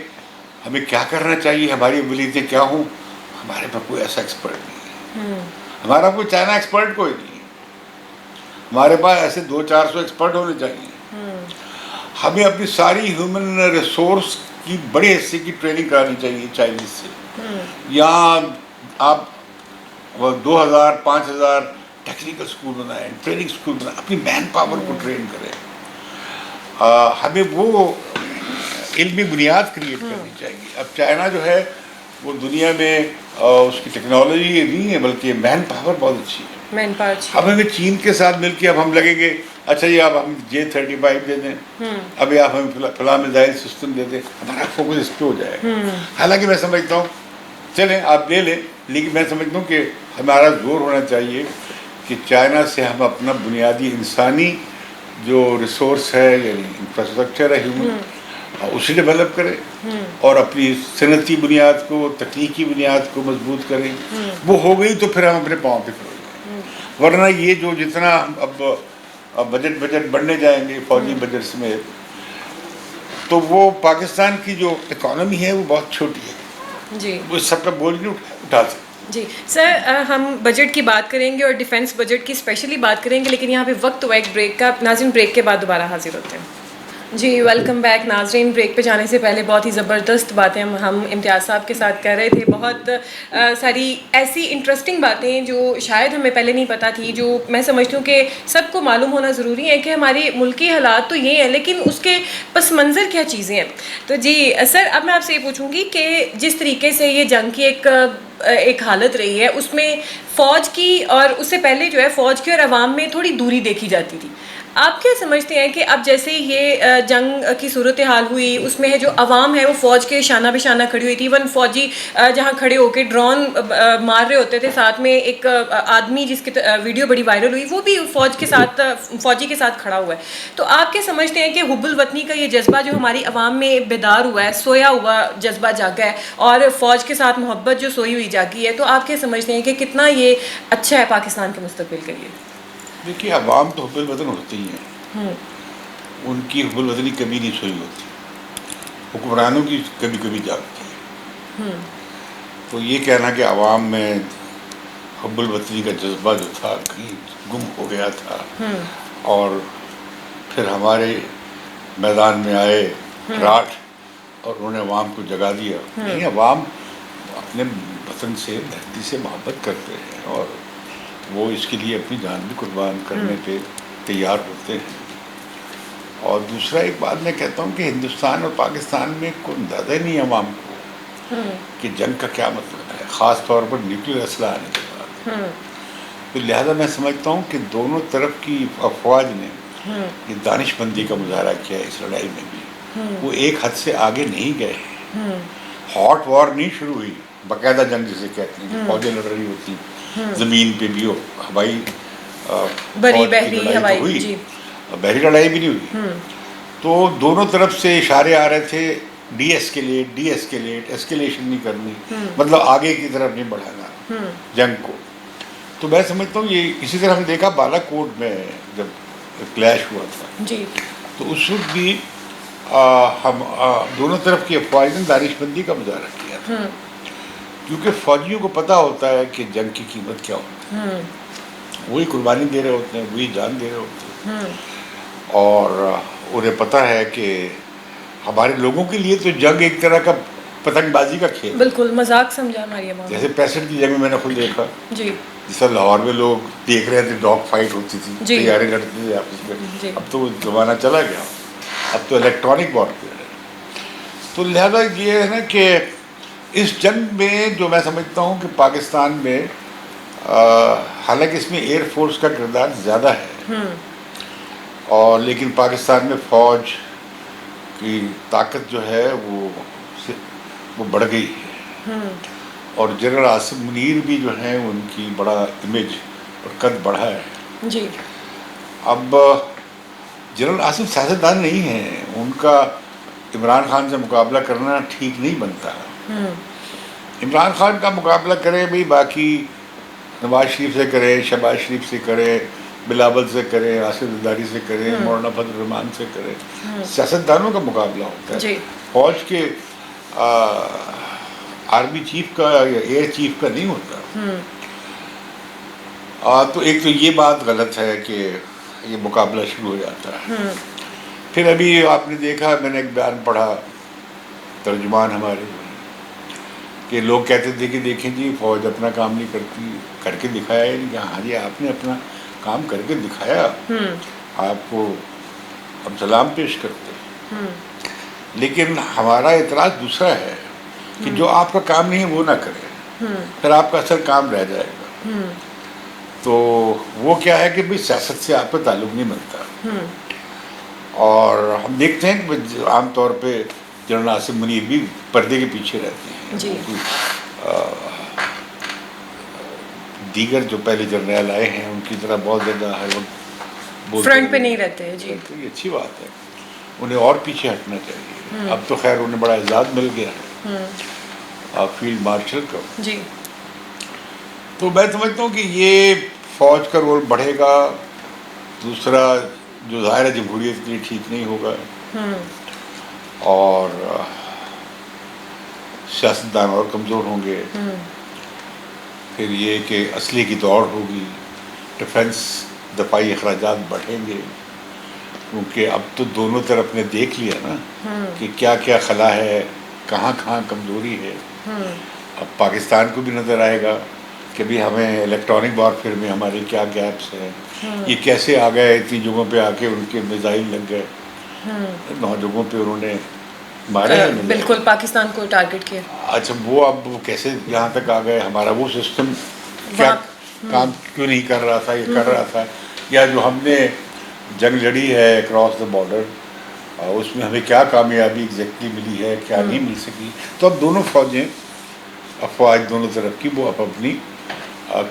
ہمیں کیا کرنا چاہیے، ہماری ابلیتیں کیا ہوں، ہمارے پاس کوئی ایسا ایکسپرٹ نہیں ہے. ہمارا کوئی چائنا ایکسپرٹ کوئی نہیں ہے، ہمارے پاس ایسے 200-400 ایکسپرٹ ہونے چاہیے. ہمیں اپنی ساری ہیومن ریسورس کی بڑے حصے کی ٹریننگ کرانی چاہیے چائنیز سے. یہاں آپ 2000-5000 ٹیکنیکل اسکول بنائیں، ٹریننگ اسکول بنائیں، اپنی مین پاور کو ٹرین کریں. ہمیں وہ علمی بنیاد کریٹ کرنی چاہیے. اب چائنا جو ہے وہ دنیا میں اس کی ٹیکنالوجی نہیں ہے، بلکہ مین پاور بہت اچھی ہے. Man power. اب ہمیں چین کے ساتھ مل کے اب ہم لگیں گے، اچھا جی آپ ہم J-35 دے دیں، ابھی آپ ہمیں فلاں میزائل سسٹم دے دیں، ہمارا فوکس اس پہ ہو جائے گا. حالانکہ میں سمجھتا ہوں چلیں آپ لے لیں، لیکن میں سمجھتا ہوں کہ ہمارا زور ہونا چاہیے کہ چائنا سے ہم اپنا بنیادی انسانی جو ریسورس ہے، یعنی انفراسٹرکچر ہے ہیومن، اسے ڈیولپ کریں اور اپنی صنعتی بنیاد کو، تکنیکی بنیاد کو مضبوط کریں. وہ ہو گئی تو پھر ہم اپنے پاؤں پہ کھڑے ہو جائیں. ورنہ یہ جو جتنا اب بجٹ بڑھنے جائیں گے فوجی بجٹس میں، تو وہ پاکستان کی جو اکانومی ہے وہ بہت چھوٹی ہے. جی وہ سب کا بوجھ نہیں اٹھا سکتے. جی سر، ہم بجٹ کی بات کریں گے اور ڈیفنس بجٹ کی اسپیشلی بات کریں گے، لیکن یہاں پہ وقت ہوا ایک بریک کا. ناظرین بریک کے بعد دوبارہ حاضر ہوتے ہیں. جی ویلکم بیک ناظرین. بریک پہ جانے سے پہلے بہت ہی زبردست باتیں ہم امتیاز صاحب کے ساتھ کر رہے تھے. بہت ساری ایسی انٹرسٹنگ باتیں جو شاید ہمیں پہلے نہیں پتہ تھی، جو میں سمجھتی ہوں کہ سب کو معلوم ہونا ضروری ہے کہ ہماری ملکی حالات تو یہ ہیں، لیکن اس کے پس منظر کیا چیزیں ہیں. تو جی سر، اب میں آپ سے یہ پوچھوں گی کہ جس طریقے سے یہ جنگ کی ایک حالت رہی ہے، اس میں فوج کی اور اس سے پہلے جو ہے فوج کی اور عوام میں تھوڑی دوری دیکھی جاتی تھی. آپ کیا سمجھتے ہیں کہ اب جیسے یہ جنگ کی صورتحال ہوئی، اس میں جو عوام ہے وہ فوج کے شانہ بہ شانہ کھڑی ہوئی تھی. ایون فوجی جہاں کھڑے ہو کے ڈرون مار رہے ہوتے تھے، ساتھ میں ایک آدمی جس کی ویڈیو بڑی وائرل ہوئی، وہ بھی فوجی کے ساتھ کھڑا ہوا ہے. تو آپ کیا سمجھتے ہیں کہ حب الوطنی کا یہ جذبہ جو ہماری عوام میں بیدار ہوا ہے، سویا ہوا جذبہ جاگا ہے، اور فوج کے ساتھ محبت جو سوئی ہوئی جاگی ہے، تو آپ کیا سمجھتے ہیں کہ کتنا یہ اچھا ہے پاکستان کے مستقبل کے لیے؟ دیکھیے، عوام تو حب الوطن ہوتی ہیں، ان کی حب الوطنی کبھی نہیں سوئی ہوتی، حکمرانوں کی کبھی کبھی جاگتی ہے. تو یہ کہنا کہ عوام میں حب الوطنی کا جذبہ جو تھا کہیں گم ہو گیا تھا اور پھر ہمارے میدان میں آئے راٹھ اور انہوں نے عوام کو جگا دیا. نہیں، عوام اپنے وطن سے، دھرتی سے محبت کرتے ہیں اور وہ اس کے لیے اپنی جان بھی قربان کرنے پہ تیار ہوتے ہیں. اور دوسرا ایک بات میں کہتا ہوں کہ ہندوستان اور پاکستان میں کوئی اندازہ ہی نہیں ہے عوام کو کہ جنگ کا کیا مطلب ہے، خاص طور پر نیوکلیر اسلحہ آنے کے بعد. تو لہذا میں سمجھتا ہوں کہ دونوں طرف کی افواج نے یہ دانش مندی کا مظاہرہ کیا ہے اس لڑائی میں بھی. وہ ایک حد سے آگے نہیں گئے. ہاٹ وار نہیں شروع ہوئی، باقاعدہ جنگ جسے کہتے ہیں، فوجیں لڑ رہی ہوتی زمین پہ بھی، ہوائی بحری بحری لڑائی بھی نہیں ہوئی. تو دونوں طرف سے اشارے آ رہے تھے ڈی ایسکیلیٹ، ایسکیلیشن نہیں کرنی، مطلب آگے کی طرف نہیں بڑھانا جنگ کو. تو میں سمجھتا ہوں یہ اسی طرح ہم نے دیکھا بالا کوٹ میں جب کلیش ہوا تھا، تو اس وقت بھی ہم دونوں طرف کی افواج نے دانش مندی کا مظاہرہ کیا تھا، کیونکہ فوجیوں کو پتہ ہوتا ہے کہ جنگ کی قیمت کیا ہوتی ہے. وہی قربانی دے رہے ہوتے ہیں، وہی جان دے رہے ہوتے ہیں، اور انہیں پتہ ہے کہ ہمارے لوگوں کے لیے تو جنگ ایک طرح کا پتنگ بازی کا کھیل، بالکل مذاق سمجھا ہماری عوام. جیسے 65 کی جنگ میں میں نے خود دیکھا، جی جس طرح لاہور میں لوگ دیکھ رہے تھے، ڈاگ فائٹ ہوتی تھی، طیارے لڑتے تھے آپس میں. اب تو وہ زمانہ چلا گیا، اب تو الیکٹرانک وارفیئر ہے. تو لہذا یہ ہے نا کہ اس جنگ میں جو میں سمجھتا ہوں کہ پاکستان میں حالانکہ اس میں ایئر فورس کا کردار زیادہ ہے، اور لیکن پاکستان میں فوج کی طاقت جو ہے وہ بڑھ گئی ہے، اور جنرل عاصم منیر بھی جو ہیں ان کی بڑا امیج اور قد بڑھا ہے. جی. اب جنرل عاصم سیاستدان نہیں ہیں، ان کا عمران خان سے مقابلہ کرنا ٹھیک نہیں بنتا. عمران خان کا مقابلہ کرے بھی باقی نواز شریف سے کرے، شہباز شریف سے کرے، بلاول سے کرے، آصف زرداری سے کرے، مولانا فضل الرحمان سے کرے. سیاستدانوں کا مقابلہ ہوتا ہے. جی. فوج کے آرمی چیف کا یا ایئر چیف کا نہیں ہوتا. تو ایک تو یہ بات غلط ہے کہ یہ مقابلہ شروع ہو جاتا ہے. پھر ابھی آپ نے دیکھا، میں نے ایک بیان پڑھا ترجمان ہمارے کہ لوگ کہتے تھے کہ دیکھیں جی فوج اپنا کام نہیں کرتی، کر کے دکھایا ہے نہیں. ہاں جی آپ نے اپنا کام کر کے دکھایا، آپ کو ہم سلام پیش کرتے ہیں. لیکن ہمارا اعتراض دوسرا ہے کہ جو آپ کا کام نہیں ہے وہ نہ کرے، پھر آپ کا اثر کام رہ جائے گا. تو وہ کیا ہے کہ بھئی سیاست سے آپ کا تعلق نہیں بنتا. اور ہم دیکھتے ہیں کہ عام طور پہ جنرل عاصم منیر بھی پردے کے پیچھے رہتے ہیں. جی. دیگر جو پہلے جرنیل آئے ہیں ان کی طرح بہت زیادہ ہر وقت فرنٹ پہ نہیں رہتے. جی. یہ اچھی بات ہے، انہیں اور پیچھے ہٹنا چاہیے. اب تو خیر انہیں بڑا اعزاز مل گیا ہے فیلڈ مارشل کا. جی. تو میں سمجھتا ہوں کہ یہ فوج کا رول بڑھے گا. دوسرا جو ظاہر ہے جمہوریت کے لیے ٹھیک نہیں ہوگا، اور سیاستدان اور کمزور ہوں گے. پھر یہ کہ اسلحے کی دوڑ ہوگی، ڈیفنس دفاعی اخراجات بڑھیں گے، کیونکہ اب تو دونوں طرف نے دیکھ لیا نا کہ کیا کیا خلا ہے، کہاں کہاں کمزوری ہے. اب پاکستان کو بھی نظر آئے گا کہ بھی ہمیں الیکٹرانک وارفیئر میں ہمارے کیا گیپس ہیں. یہ کیسے آ گئے، اتنی جگہوں پہ آ کے ان کے میزائل لگ گئے، 9 جگہوں پہ انہوں نے مارے ہیں. بالکل پاکستان کو ٹارگٹ کیا. اچھا وہ اب کیسے یہاں تک آ گئے؟ ہمارا وہ سسٹم کیا کام کیوں نہیں کر رہا تھا؟ یہ کر رہا تھا. یا جو ہم نے جنگ لڑی ہے اکراس دا بارڈر، اس میں ہمیں کیا کامیابی ایگزیکٹلی ملی ہے، کیا نہیں مل سکی. تو اب دونوں فوجیں، افواج دونوں طرف کی، وہ اب اپنی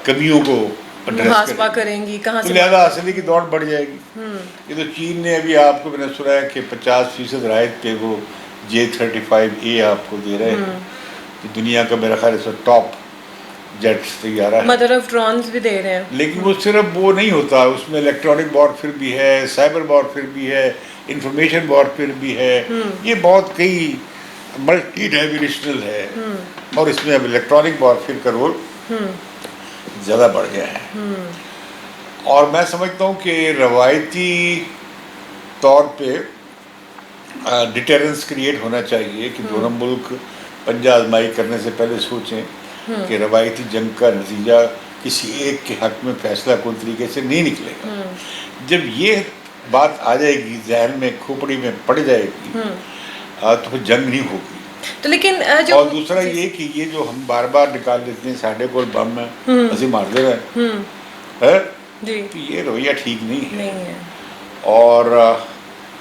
کمیوں کو محاسبہ کریں گی کہاں سے، لہٰذا اسلحے کی دوڑ بڑھ جائے گی. یہ تو چین نے ابھی آپ کو میں نے سنا ہے کہ 50% رعایت پہ وہ J-35A آپ کو دے رہے ہیں. تو دنیا کا میرا خیال ہے ٹاپ جیٹس طیارہ ہے، مدر آف ڈرونز بھی دے رہے ہیں. لیکن وہ صرف وہ نہیں ہوتا، اس میں الیکٹرانک وارفیئر بھی ہے، سائبر وارفیئر بھی ہے، انفارمیشن وارفیئر بھی ہے. یہ بہت کئی ملٹی ڈائمینشنل ہے، اور اس میں اب الیکٹرانک وارفیئر کا رول زیادہ بڑھ گیا ہے. اور میں سمجھتا ہوں کہ روایتی طور پہ ڈیٹرنس کریٹ ہونا چاہیے کہ دونوں ملک پنجہ آزمائی کرنے سے پہلے سوچیں کہ روایتی جنگ کا نتیجہ کسی ایک کے حق میں فیصلہ کوئی طریقے سے نہیں نکلے گا. جب یہ بات آ جائے گی ذہن میں، کھوپڑی میں پڑ جائے گی، تو پھر جنگ نہیں ہوگی. تو لیکن اور دوسرا یہ کہ یہ جو ہم بار بار نکال دیتے ہیں ساڈے کو بم ہے اسی مار دے رہے ہیں، تو یہ رویہ ٹھیک نہیں ہے. اور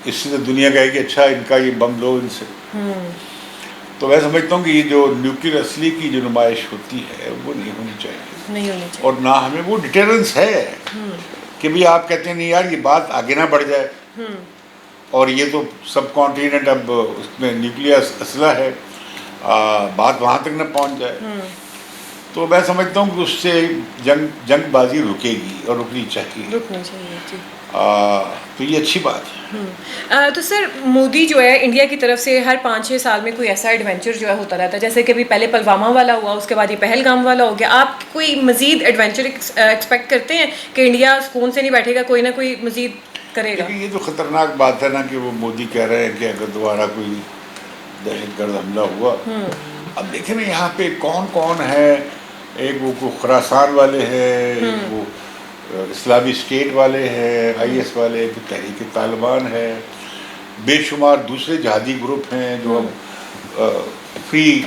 اس سے دنیا کہے کہ اچھا ان کا یہ بم لو ان سے. تو میں سمجھتا ہوں کہ یہ جو نیوکلیر اسلحے کی جو نمائش ہوتی ہے وہ نہیں ہونی چاہیے. اور نہ ہمیں وہ ڈیٹرنس ہے کہ بھی آپ کہتے ہیں نہیں یار یہ بات آگے نہ بڑھ جائے، اور یہ تو سب کانٹیننٹ اب اس میں نیوکلیر اسلحہ ہے، بات وہاں تک نہ پہنچ جائے. تو میں سمجھتا ہوں کہ اس سے جنگ بازی رکے گی اور رکنی چاہیے. تو یہ اچھی بات ہے. تو سر مودی جو ہے انڈیا کی طرف سے ہر 5-6 سال میں کوئی ایسا ایڈونچر جو ہے ہوتا رہتا ہے، جیسے کہ ابھی پہلے پلوامہ والا ہوا، اس کے بعد یہ پہلگام والا ہو گیا. آپ کوئی مزید ایڈونچر ایکسپیکٹ کرتے ہیں کہ انڈیا سکون سے نہیں بیٹھے گا، کوئی نہ کوئی مزید کرے گا؟ یہ تو خطرناک بات ہے نا کہ وہ مودی کہہ رہے ہیں کہ اگر دوبارہ کوئی دہشت گرد حملہ ہوا، اب دیکھیں نا یہاں پہ کون کون ہے. ایک وہ خراسان والے ہیں، ایک وہ اسلامی اسٹیٹ والے ہیں، IS والے، ایک تحریک طالبان ہے، بے شمار دوسرے جہادی گروپ ہیں جو فری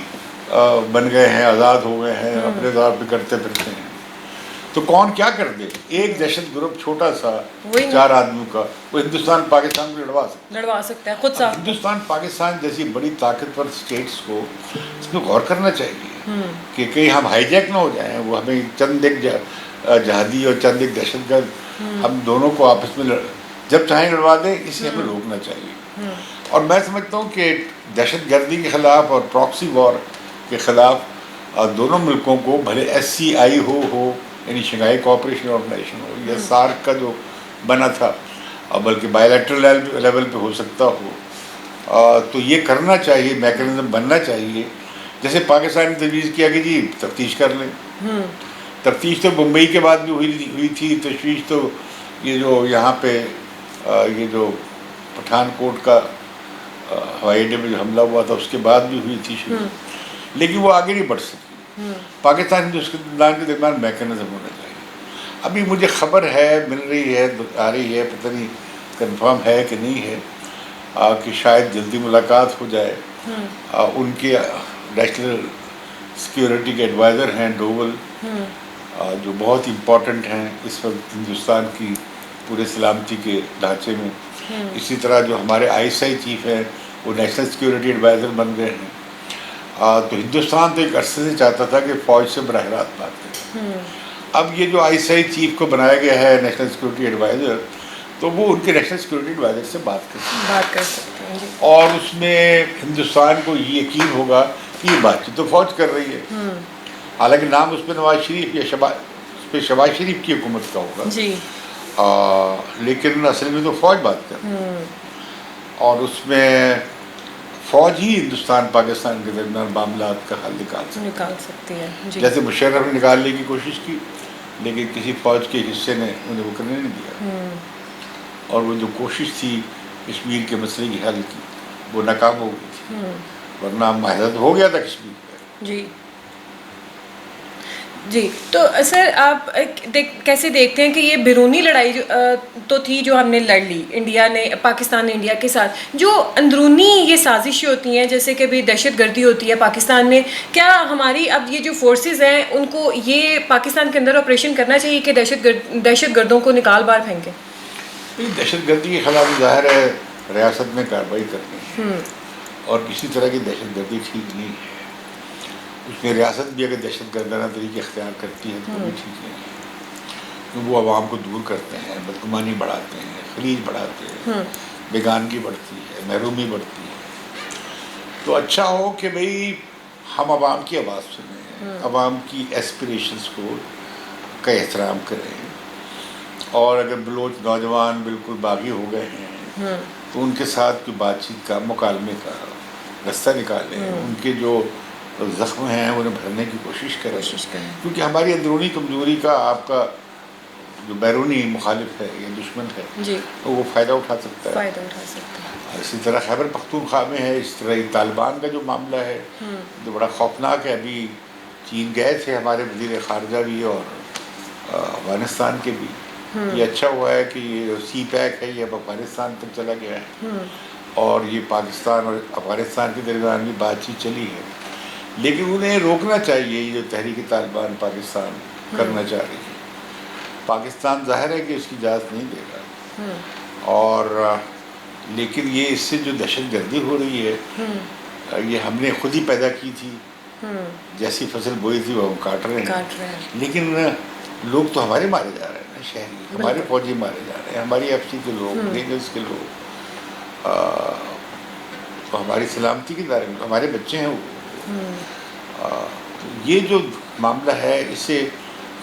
بن گئے ہیں، آزاد ہو گئے ہیں، اپنے دور پہ کرتے پھرتے ہیں. تو کون کیا کر دے؟ ایک دہشت گروپ چھوٹا سا وہی نا۔ 4 آدمیوں کا، وہ ہندوستان پاکستان کو لڑوا سکتا ہے خود سا۔ ہندوستان پاکستان جیسی بڑی طاقتور اسٹیٹس کو اس میں غور کرنا چاہیے کہ کہیں ہم ہائی جیک نہ ہو جائیں، وہ ہمیں چند ایک جہادی اور چند ایک دہشت گرد ہم دونوں کو آپس میں جب چاہیں لڑوا دیں، اسے ہمیں روکنا چاہیے۔ اور میں سمجھتا ہوں کہ دہشت گردی کے خلاف اور پراکسی وار کے خلاف دونوں ملکوں کو، بھلے SCI ہو یعنی شنگھائی کوآپریشن آرگنائزیشن ہو، یا سارک کا جو بنا تھا، بلکہ بائیلیٹرل لیول پہ ہو سکتا ہو، تو یہ کرنا چاہیے، میکنزم بننا چاہیے۔ جیسے پاکستان نے تجویز کیا کہ جی تفتیش کر لیں، تفتیش تو بمبئی کے بعد بھی ہوئی تھی، تشویش تو یہ جو یہاں پہ یہ جو پٹھان کوٹ کا ہوائی اڈے میں جو حملہ ہوا تھا اس کے بعد بھی ہوئی تھی شروع، لیکن وہ آگے نہیں بڑھ سکی۔ پاکستان ہندوستان کے درمیان میکنزم ہونا چاہیے۔ ابھی مجھے خبر ہے، مل رہی ہے، آ رہی ہے، پتہ نہیں کنفرم ہے کہ نہیں ہے، کہ شاید جلدی ملاقات ہو جائے۔ ان کے نیشنل سیکیورٹی کے ایڈوائزر ہیں ڈوول، جو بہت امپورٹنٹ ہیں اس وقت ہندوستان کی پورے سلامتی کے ڈھانچے میں۔ اسی طرح جو ہمارے ISI چیف ہیں وہ نیشنل سیکیورٹی ایڈوائزر بن گئے ہیں۔ تو ہندوستان تو ایک عرصے سے چاہتا تھا کہ فوج سے براہ راست بات کرے۔ اب یہ جو ISI چیف کو بنایا گیا ہے نیشنل سیکیورٹی ایڈوائزر، تو وہ ان کے نیشنل سیکیورٹی ایڈوائزر سے بات کر سکتے ہیں، اور اس میں ہندوستان کو یہ یقین ہوگا کہ یہ بات چیت تو فوج کر رہی ہے، حالانکہ نام اس پہ نواز شریف یا اس پہ شہباز شریف کی حکومت کا ہوگا جی، لیکن اصل میں تو فوج بات کر رہی ہے، اور اس میں فوج ہی ہندوستان پاکستان کے درمیان معاملات کا حل نکال سکتی ہے۔ جیسے مشرف نے نکالنے کی کوشش کی، لیکن کسی فوج کے حصے نے انہیں وہ کرنے نہیں دیا، اور وہ جو کوشش تھی کشمیر کے مسئلے کی حل کی وہ ناکام ہو گئی تھی، ورنہ معاہدہ ہو گیا تھا کشمیر کا۔ جی تو سر آپ کیسے دیکھتے ہیں کہ یہ بیرونی لڑائی تو تھی جو ہم نے لڑ لی، انڈیا نے، پاکستان نے انڈیا کے ساتھ، جو اندرونی یہ سازشیں ہوتی ہیں جیسے کہ بھی دہشت گردی ہوتی ہے پاکستان میں، کیا ہماری اب یہ جو فورسز ہیں ان کو یہ پاکستان کے اندر آپریشن کرنا چاہیے کہ دہشت گردوں کو نکال باہر پھینکیں؟ دہشت گردی کے خلاف ظاہر ہے ریاست میں کارروائی کرنی ہے، اور کسی طرح کی دہشت گردی ٹھیک نہیں ہے۔ اس میں ریاست بھی اگر دہشت گردانہ طریقے اختیار کرتی ہے تو وہ بھی ٹھیک نہیں ہے، کیونکہ وہ عوام کو دور کرتے ہیں، بدگمانی بڑھاتے ہیں، خلیج بڑھاتے ہیں، بیگانگی بڑھتی ہے، محرومی بڑھتی ہے۔ تو اچھا ہو کہ بھئی ہم عوام کی آواز سنیں، عوام کی ایسپریشنز کا احترام کریں، اور اگر بلوچ نوجوان بالکل باغی ہو گئے ہیں تو ان کے ساتھ کوئی بات چیت کا، مکالمے کا رستہ نکالیں، ان کے جو زخم ہیں انہیں بھرنے کی کوشش کریں، کیونکہ ہماری اندرونی کمزوری کا آپ کا جو بیرونی مخالف ہے یا دشمن ہے تو وہ فائدہ اٹھا سکتا ہے۔ اسی طرح خیبر پختونخوا میں ہے، اس طرح طالبان کا جو معاملہ ہے جو بڑا خوفناک ہے۔ ابھی چین گئے تھے ہمارے وزیر خارجہ بھی اور افغانستان کے بھی، یہ اچھا ہوا ہے کہ یہ سی پیک ہے یہ اب افغانستان تک چلا گیا ہے، اور یہ پاکستان اور افغانستان کے درمیان بھی بات چیت چلی ہے، لیکن انہیں روکنا چاہیے یہ جو تحریک طالبان پاکستان کرنا چاہ رہی ہے۔ پاکستان ظاہر ہے کہ اس کی اجازت نہیں دے گا، اور لیکن یہ اس سے جو دہشت گردی ہو رہی ہے یہ ہم نے خود ہی پیدا کی تھی، جیسی فصل بوئی تھی وہ ہم کاٹ رہے ہیں، لیکن لوگ تو ہمارے مارے جا رہے ہیں نا، شہری ہمارے فوجی مارے جا رہے ہیں، ہماری FT کے لوگ، رینجرز کے لوگ، تو ہماری سلامتی کے دائرے میں ہمارے بچے ہیں وہ۔ یہ جو معاملہ ہے اسے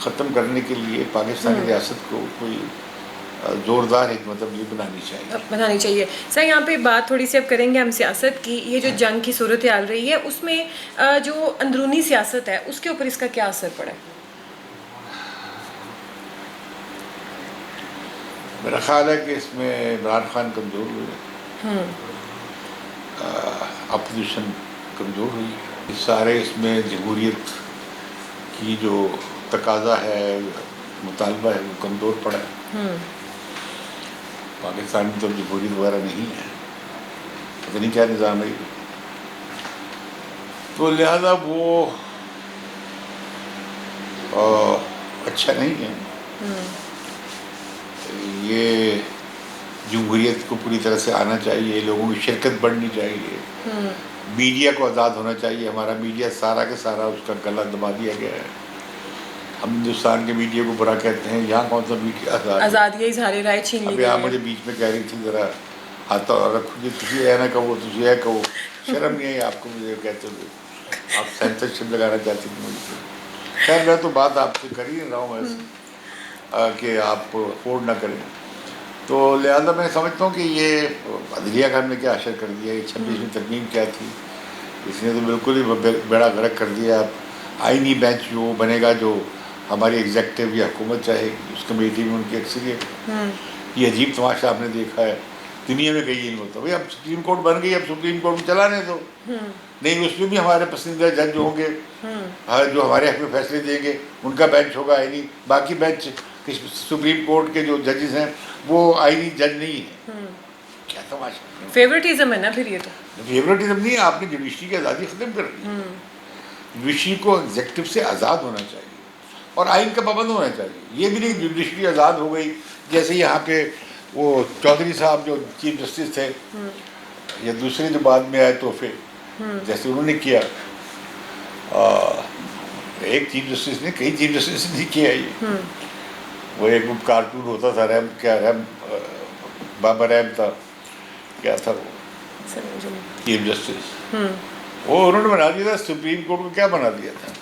ختم کرنے کے لیے پاکستانی ریاست کو کوئی زوردار حکمت عملی بنانی چاہیے۔ سر یہاں پہ بات تھوڑی سی اب کریں گے ہم سیاست کی، یہ جو جنگ کی صورتحال رہی ہے اس میں جو اندرونی سیاست ہے اس کے اوپر اس کا کیا اثر پڑا ہے؟ میرا خیال ہے کہ اس میں عمران خان کمزور ہوئے، اپوزیشن کمزور ہوئی، سارے اس میں جمہوریت کی جو تقاضا ہے، مطالبہ ہے، وہ کمزور پڑا ہے۔ پاکستان میں تو جمہوریت وغیرہ نہیں ہے، پتہ نہیں کیا نظام ہے، تو لہذا وہ اچھا نہیں ہے. یہ جمہوریت کو پوری طرح سے آنا چاہیے, لوگوں کی شرکت بڑھنی چاہیے, میڈیا کو آزاد ہونا چاہیے. ہمارا میڈیا سارا کے سارا اس کا گلا دبا دیا گیا ہے. ہم ہندوستان کے میڈیا کو برا کہتے ہیں, یہاں کون سا میڈیا آزادی اظہار رائے چھین لی اب گئی یہاں ہے. مجھے بیچ میں کہہ رہی تھی ذرا ہاتھ رکھو جی, تجھے یہ نہ کہو, تجھے یہ کہو, شرم نہیں ہے آپ کو مجھے کہتے ہوئے, آپ سینسرشپ لگانا چاہتی تھی مجھ سے. خیر میں تو بات آپ سے کر ہی نہیں رہا ہوں ایسے کہ آپ افورڈ نہ کریں. تو لہٰذا میں سمجھتا ہوں کہ یہ عدلیہ گھر میں کیا اشر کر دیا, یہ 26ویں ترمیم کیا تھی, اس نے تو بالکل ہی بیڑا غرق کر دیا. آئینی بینچ جو بنے گا, جو ہماری ایگزیکٹو یا حکومت چاہے گی, اس کمیٹی میں ان کی اکثریت. یہ عجیب تماشا آپ نے دیکھا ہے, دنیا میں کہیں نہیں ہوتا. بھائی اب سپریم کورٹ بن گئی, اب سپریم کورٹ میں چلانے دو, نہیں اس میں بھی ہمارے پسندیدہ جج ہوں گے جو ہمارے حق میں فیصلے دیں گے, ان کا بینچ ہوگا آئینی. باقی بینچ سپریم کورٹ کے جو ججز ہیں وہ آئینی جج نہیں ہیں. کیا تماشا, فیوریٹزم ہے نا پھر یہ تو. فیوریٹزم نہیں ہے, آپ نے جوڈیشری کی آزادی ختم کر دی. جوڈیشری کو ایگزیکٹو سے آزاد ہونا چاہیے اور آئین کا پابند ہونا چاہیے. یہ بھی نہیں جوڈیشری آزاد ہو گئی جیسے یہاں پہ وہ چودھری صاحب جو چیف جسٹس تھے یا دوسرے جو بعد میں آئے تحفے, جیسے انہوں نے کیا. ایک چیف جسٹس نے, کئی چیف جسٹس نے کیا یہ. وہ ایک کارٹون ہوتا تھا, رحم کیا رحم بابا رحم تھا, کیا تھا وہ چیف جسٹس, وہ انہوں نے بنا دیا تھا. سپریم کورٹ کو کیا بنا دیا تھا.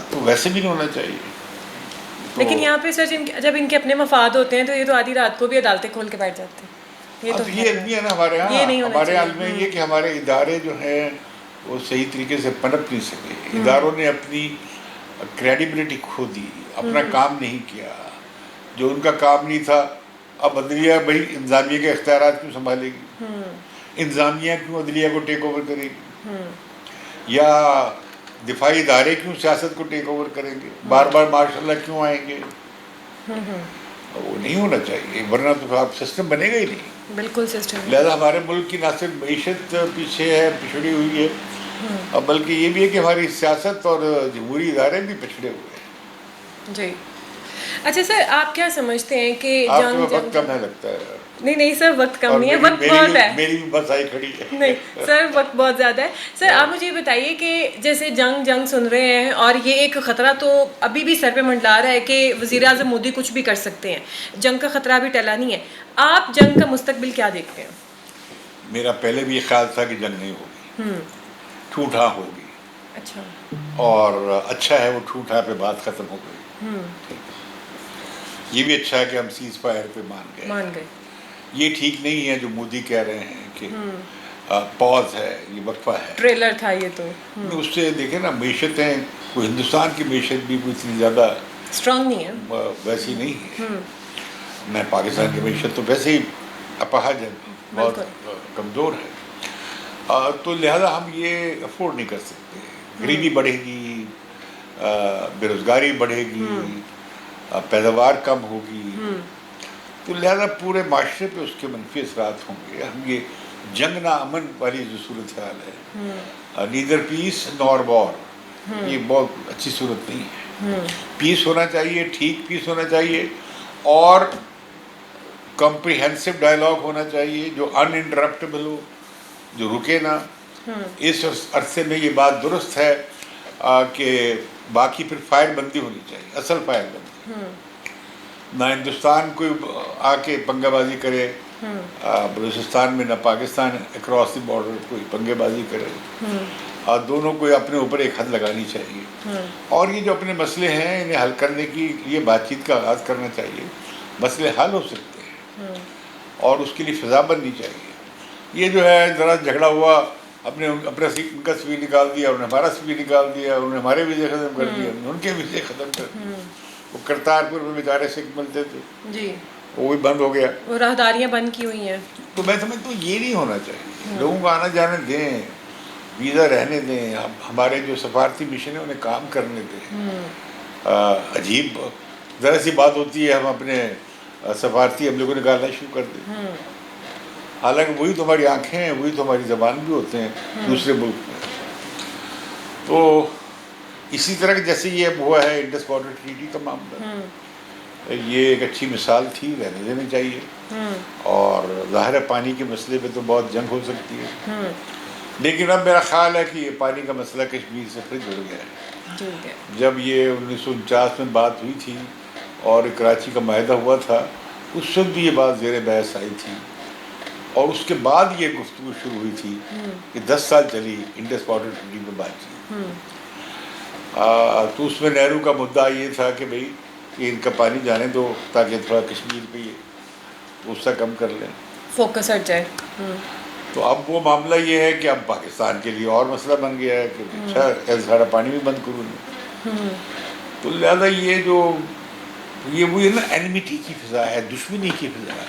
تو ویسے بھی نہیں ہونا چاہیے. لیکن یہاں پہ سر جب ان کے اپنے مفاد ہوتے ہیں تو یہ تو آدھی رات کو بھی عدالتیں کھول کے بیٹھ جاتے ہیں. یہ نہیں ہے نا ہمارے یہاں. ہمارے حال میں یہ کہ ہمارے ادارے جو ہیں وہ صحیح طریقے سے پنپ نہیں سکے. اداروں نے اپنی کریڈیبلٹی کھو دی, اپنا کام نہیں کیا جو ان کا کام نہیں تھا. اب عدلیہ بھائی انتظامیہ کے اختیارات کیوں سنبھالے گی, انتظامیہ کیوں عدلیہ کو ٹیک اوور کرے گی, یا دفاعی ادارے کیوں سیاست کو ٹیک اوور کریں گے, بار بار ماشاء اللہ کیوں آئیں گے. وہ نہیں ہونا چاہیے, ورنہ تو آپ سسٹم بنے گا ہی نہیں. بالکل سسٹم. لہٰذا ہمارے ملک کی نہ صرف معیشت پیچھے ہے, پچھڑی ہوئی ہے, اور بلکہ یہ بھی ہے کہ ہماری سیاست اور جمہوری ادارے بھی پچھڑے ہوئے ہیں. جی اچھا سر, آپ کیا سمجھتے ہیں کہ آپ کے وقت کم ہے لگتا ہے. نہیں سر وقت کم نہیں ہے, وقت بہت ہے. میری بھی بس آئی کھڑی ہے. نہیں سر وقت بہت زیادہ ہے. سر آپ مجھے یہ بتائیے کہ جیسے جنگ سن رہے ہیں, اور یہ ایک خطرہ تو ابھی بھی سر پہ منڈلا رہا ہے کہ وزیر اعظم مودی کچھ بھی کر سکتے ہیں, جنگ کا خطرہ بھی ٹلا نہیں ہے. آپ جنگ کا مستقبل کیا دیکھتے ہیں؟ میرا پہلے بھی یہ خیال تھا کہ جنگ نہیں ہوگی, ٹھوٹھا ہوگی. اچھا. اور اچھا ہے وہ ٹھوٹھا پہ بات ختم ہو گئی. یہ بھی اچھا ہے کہ ہم سیز فائر پہ مان گئے. یہ ٹھیک نہیں ہے جو مودی کہہ رہے ہیں کہ پاز ہے, یہ وقفہ ہے, ٹریلر تھا یہ تو. اس سے دیکھیں نا معیشتیں, کوئی ہندوستان کی معیشت بھی کوئی اتنی زیادہ اسٹرانگ نہیں ہے, ویسی نہیں ہے. میں پاکستان کی معیشت تو ویسے ہی اپاہج ہے, بہت کمزور ہے. تو لہذا ہم یہ افورڈ نہیں کر سکتے. غریبی بڑھے گی, بے روزگاری بڑھے گی, پیداوار کم ہوگی, تو لہذا پورے معاشرے پہ اس کے منفی اثرات ہوں گے. ہم یہ جنگ نہ امن والی جو صورت حال ہے, نیدر پیس نور وار, یہ بہت اچھی صورت نہیں ہے. پیس ہونا چاہیے, ٹھیک پیس ہونا چاہیے, اور کمپریہنسو ڈائلاگ ہونا چاہیے جو ان انٹرپٹیبل ہو, جو رکے نہ. اس عرصے میں یہ بات درست ہے کہ باقی پھر فائر بندی ہونی چاہیے, اصل فائر بندی. نہ ہندوستان کوئی آ کے پنگا بازی کرے بلوچستان میں, نہ پاکستان اکراس دی بارڈر کوئی پنگے بازی کرے. اور دونوں کو اپنے اوپر ایک حد لگانی چاہیے, اور یہ جو اپنے مسئلے ہیں انہیں حل کرنے کی یہ بات چیت کا آغاز کرنا چاہیے. مسئلے حل ہو سکتے ہیں اور اس کے لیے فضا بننی چاہیے. یہ جو ہے ذرا جھگڑا ہوا, اپنا ان کا سوئی نکال دیا, انہوں نے ہمارا سوئی نکال دیا, انہوں نے ہمارے ویزے ختم کر دیا, ان کے ویزے ختم کر دیے. وہ کرتارپور میں بیچارے سکھ ملتے تھے جی, وہ بھی بند ہو گیا, وہ راہداریاں بند کی ہوئی ہیں. تو میں سمجھتا ہوں یہ نہیں ہونا چاہیے. لوگوں کو آنا جانے دیں, ویزا رہنے دیں, ہمارے جو سفارتی مشن ہیں انہیں کام کرنے دیں. عجیب ذرا سی بات ہوتی ہے ہم اپنے سفارتی عملے کو نکالنا شروع کر دیں, حالانکہ وہی تو ہماری آنکھیں ہیں, وہی تو ہماری زبان بھی ہوتے ہیں دوسرے ملک میں. تو اسی طرح جیسے یہ اب ہوا ہے انڈس واٹر ٹریٹی کا معاملہ، یہ ایک اچھی مثال تھی، رہنے دینی چاہیے، اور ظاہر ہے پانی کے مسئلے پہ تو بہت جنگ ہو سکتی ہے، لیکن اب میرا خیال ہے کہ یہ پانی کا مسئلہ کشمیر سے پھر جڑ گیا ہے۔ جب یہ 1949 میں بات ہوئی تھی اور کراچی کا معاہدہ ہوا تھا، اس وقت بھی یہ بات زیر بحث آئی تھی، اور اس کے بعد یہ گفتگو شروع ہوئی تھی کہ 10 سال چلی انڈس واٹر ٹریٹی پہ بات چیت۔ تو اس میں نہرو کا مدعا یہ تھا کہ بھئی کہ ان کا پانی جانے دو تاکہ تھوڑا کشمیر پہ یہ غصہ کم کر لیں، فوکس ہٹ جائے۔ تو اب وہ معاملہ یہ ہے کہ اب پاکستان کے لیے اور مسئلہ بن گیا ہے کہ اچھا سارا پانی بھی بند کروں، تو لہٰذا یہ جو وہی نا اینیمیٹی کی فضا ہے، دشمنی کی فضا ہے۔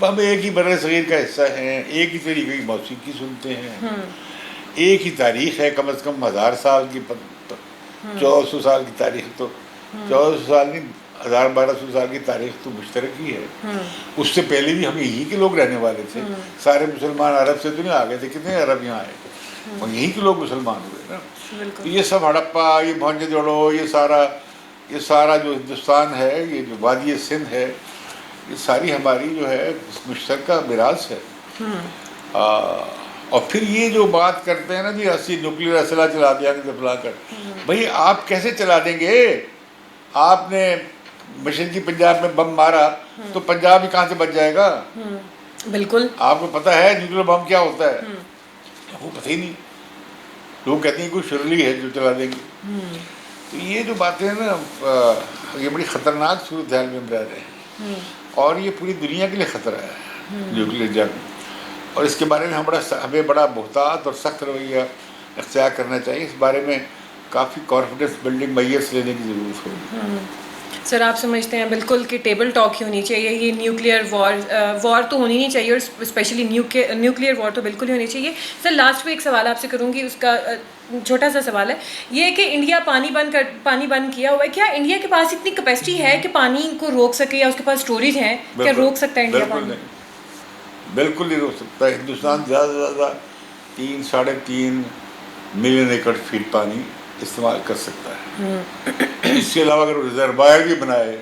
ہم ایک ہی بر صغیر کا حصہ ہیں، ایک ہی طریقے کی موسیقی سنتے ہیں، ایک ہی تاریخ ہے، کم از کم 1000 سال کی، 1400 سال کی تاریخ، تو 1400 سال نہیں 1200 سال کی تاریخ تو مشترک ہی ہے۔ اس سے پہلے بھی ہم یہی کے لوگ رہنے والے تھے، سارے مسلمان عرب سے تو نہیں آ گئے تھے، کتنے عرب یہاں آئے، اور یہی کے لوگ مسلمان ہوئے نا۔ تو یہ سب ہڑپا، یہ موہنجو دڑو، یہ سارا جو ہندوستان ہے، یہ جو وادی سندھ ہے، یہ ساری ہماری جو ہے مشترکہ میراث ہے۔ اور پھر یہ جو بات کرتے ہیں نا جی 80 نیوکلیر اسلحہ چلا دیا فلاں کر، بھئی آپ کیسے چلا دیں گے؟ آپ نے مشرقی پنجاب میں بم مارا تو پنجاب ہی کہاں سے بچ جائے گا؟ بالکل۔ آپ کو پتہ ہے نیوکلیر بم کیا ہوتا ہے؟ وہ پتہ ہی نہیں، لوگ کہتے ہیں کوئی شرلی ہے جو چلا دیں گے۔ تو یہ جو باتیں ہیں نا، یہ بڑی خطرناک صورتحال میں ہم رہ رہے ہیں، اور یہ پوری دنیا کے لیے خطرہ ہے نیوکلیر جنگ، اور اس کے بارے میں ہمیں بڑا محتاط اور سخت رویہ اختیار کرنا چاہیے۔ اس بارے میں کافی کانفیڈنس بلڈنگ میئرس لینے کی ضرورت ہوگی۔ سر آپ سمجھتے ہیں بالکل کہ ٹیبل ٹاک ہی ہونی چاہیے، یہ نیوکلیئر وار تو ہونی نہیں چاہیے، اور اسپیشلی نیوکلیئر وار تو بالکل ہی ہونی چاہیے۔ سر لاسٹ میں ایک سوال آپ سے کروں گی، اس کا چھوٹا سا سوال ہے یہ کہ انڈیا پانی بند کیا ہوا ہے، کیا انڈیا کے پاس اتنی کیپیسٹی ہے کہ پانی کو روک سکے، یا اس کے پاس اسٹوریج ہے، کیا روک سکتا ہے انڈیا پانی؟ بالکل نہیں روک سکتا۔ ہندوستان زیادہ سے زیادہ 3-3.5 ملین ایکڑ فیٹ پانی استعمال کر سکتا ہے۔ اس کے علاوہ اگر ریزروائر بھی بنائے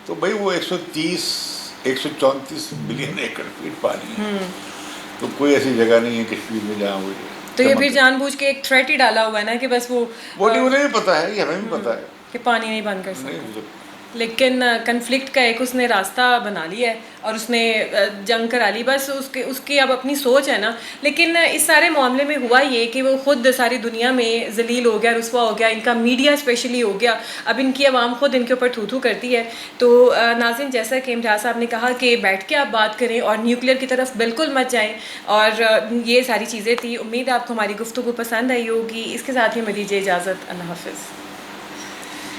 تو بھائی وہ 134 ملین ایکڑ فیٹ پانی ہے، تو کوئی ایسی جگہ نہیں ہے کشمیر میں جہاں وہ تو یہ پھر جان بوجھ کے ایک تھریٹ ہی ڈالا ہوا ہے نا کہ بس وہ انہیں بھی پتہ ہے، یہ ہمیں بھی پتہ ہے کہ پانی نہیں بند کر سکتے، لیکن کنفلکٹ کا ایک اس نے راستہ بنا لیا ہے اور اس نے جنگ کرا لی، بس اس کی اب اپنی سوچ ہے نا۔ لیکن اس سارے معاملے میں ہوا یہ کہ وہ خود ساری دنیا میں ذلیل ہو گیا، رسوا ہو گیا، ان کا میڈیا اسپیشلی ہو گیا، اب ان کی عوام خود ان کے اوپر تھو کرتی ہے۔ تو ناظرین، جیسا کہ امتیاز صاحب نے کہا کہ بیٹھ کے آپ بات کریں اور نیوکلیر کی طرف بالکل مت جائیں، اور یہ ساری چیزیں تھی۔ امید ہے آپ کو ہماری گفتگو پسند آئی ہوگی۔ اس کے ساتھ ہی مجھے دیجیے اجازت، اللہ حافظ۔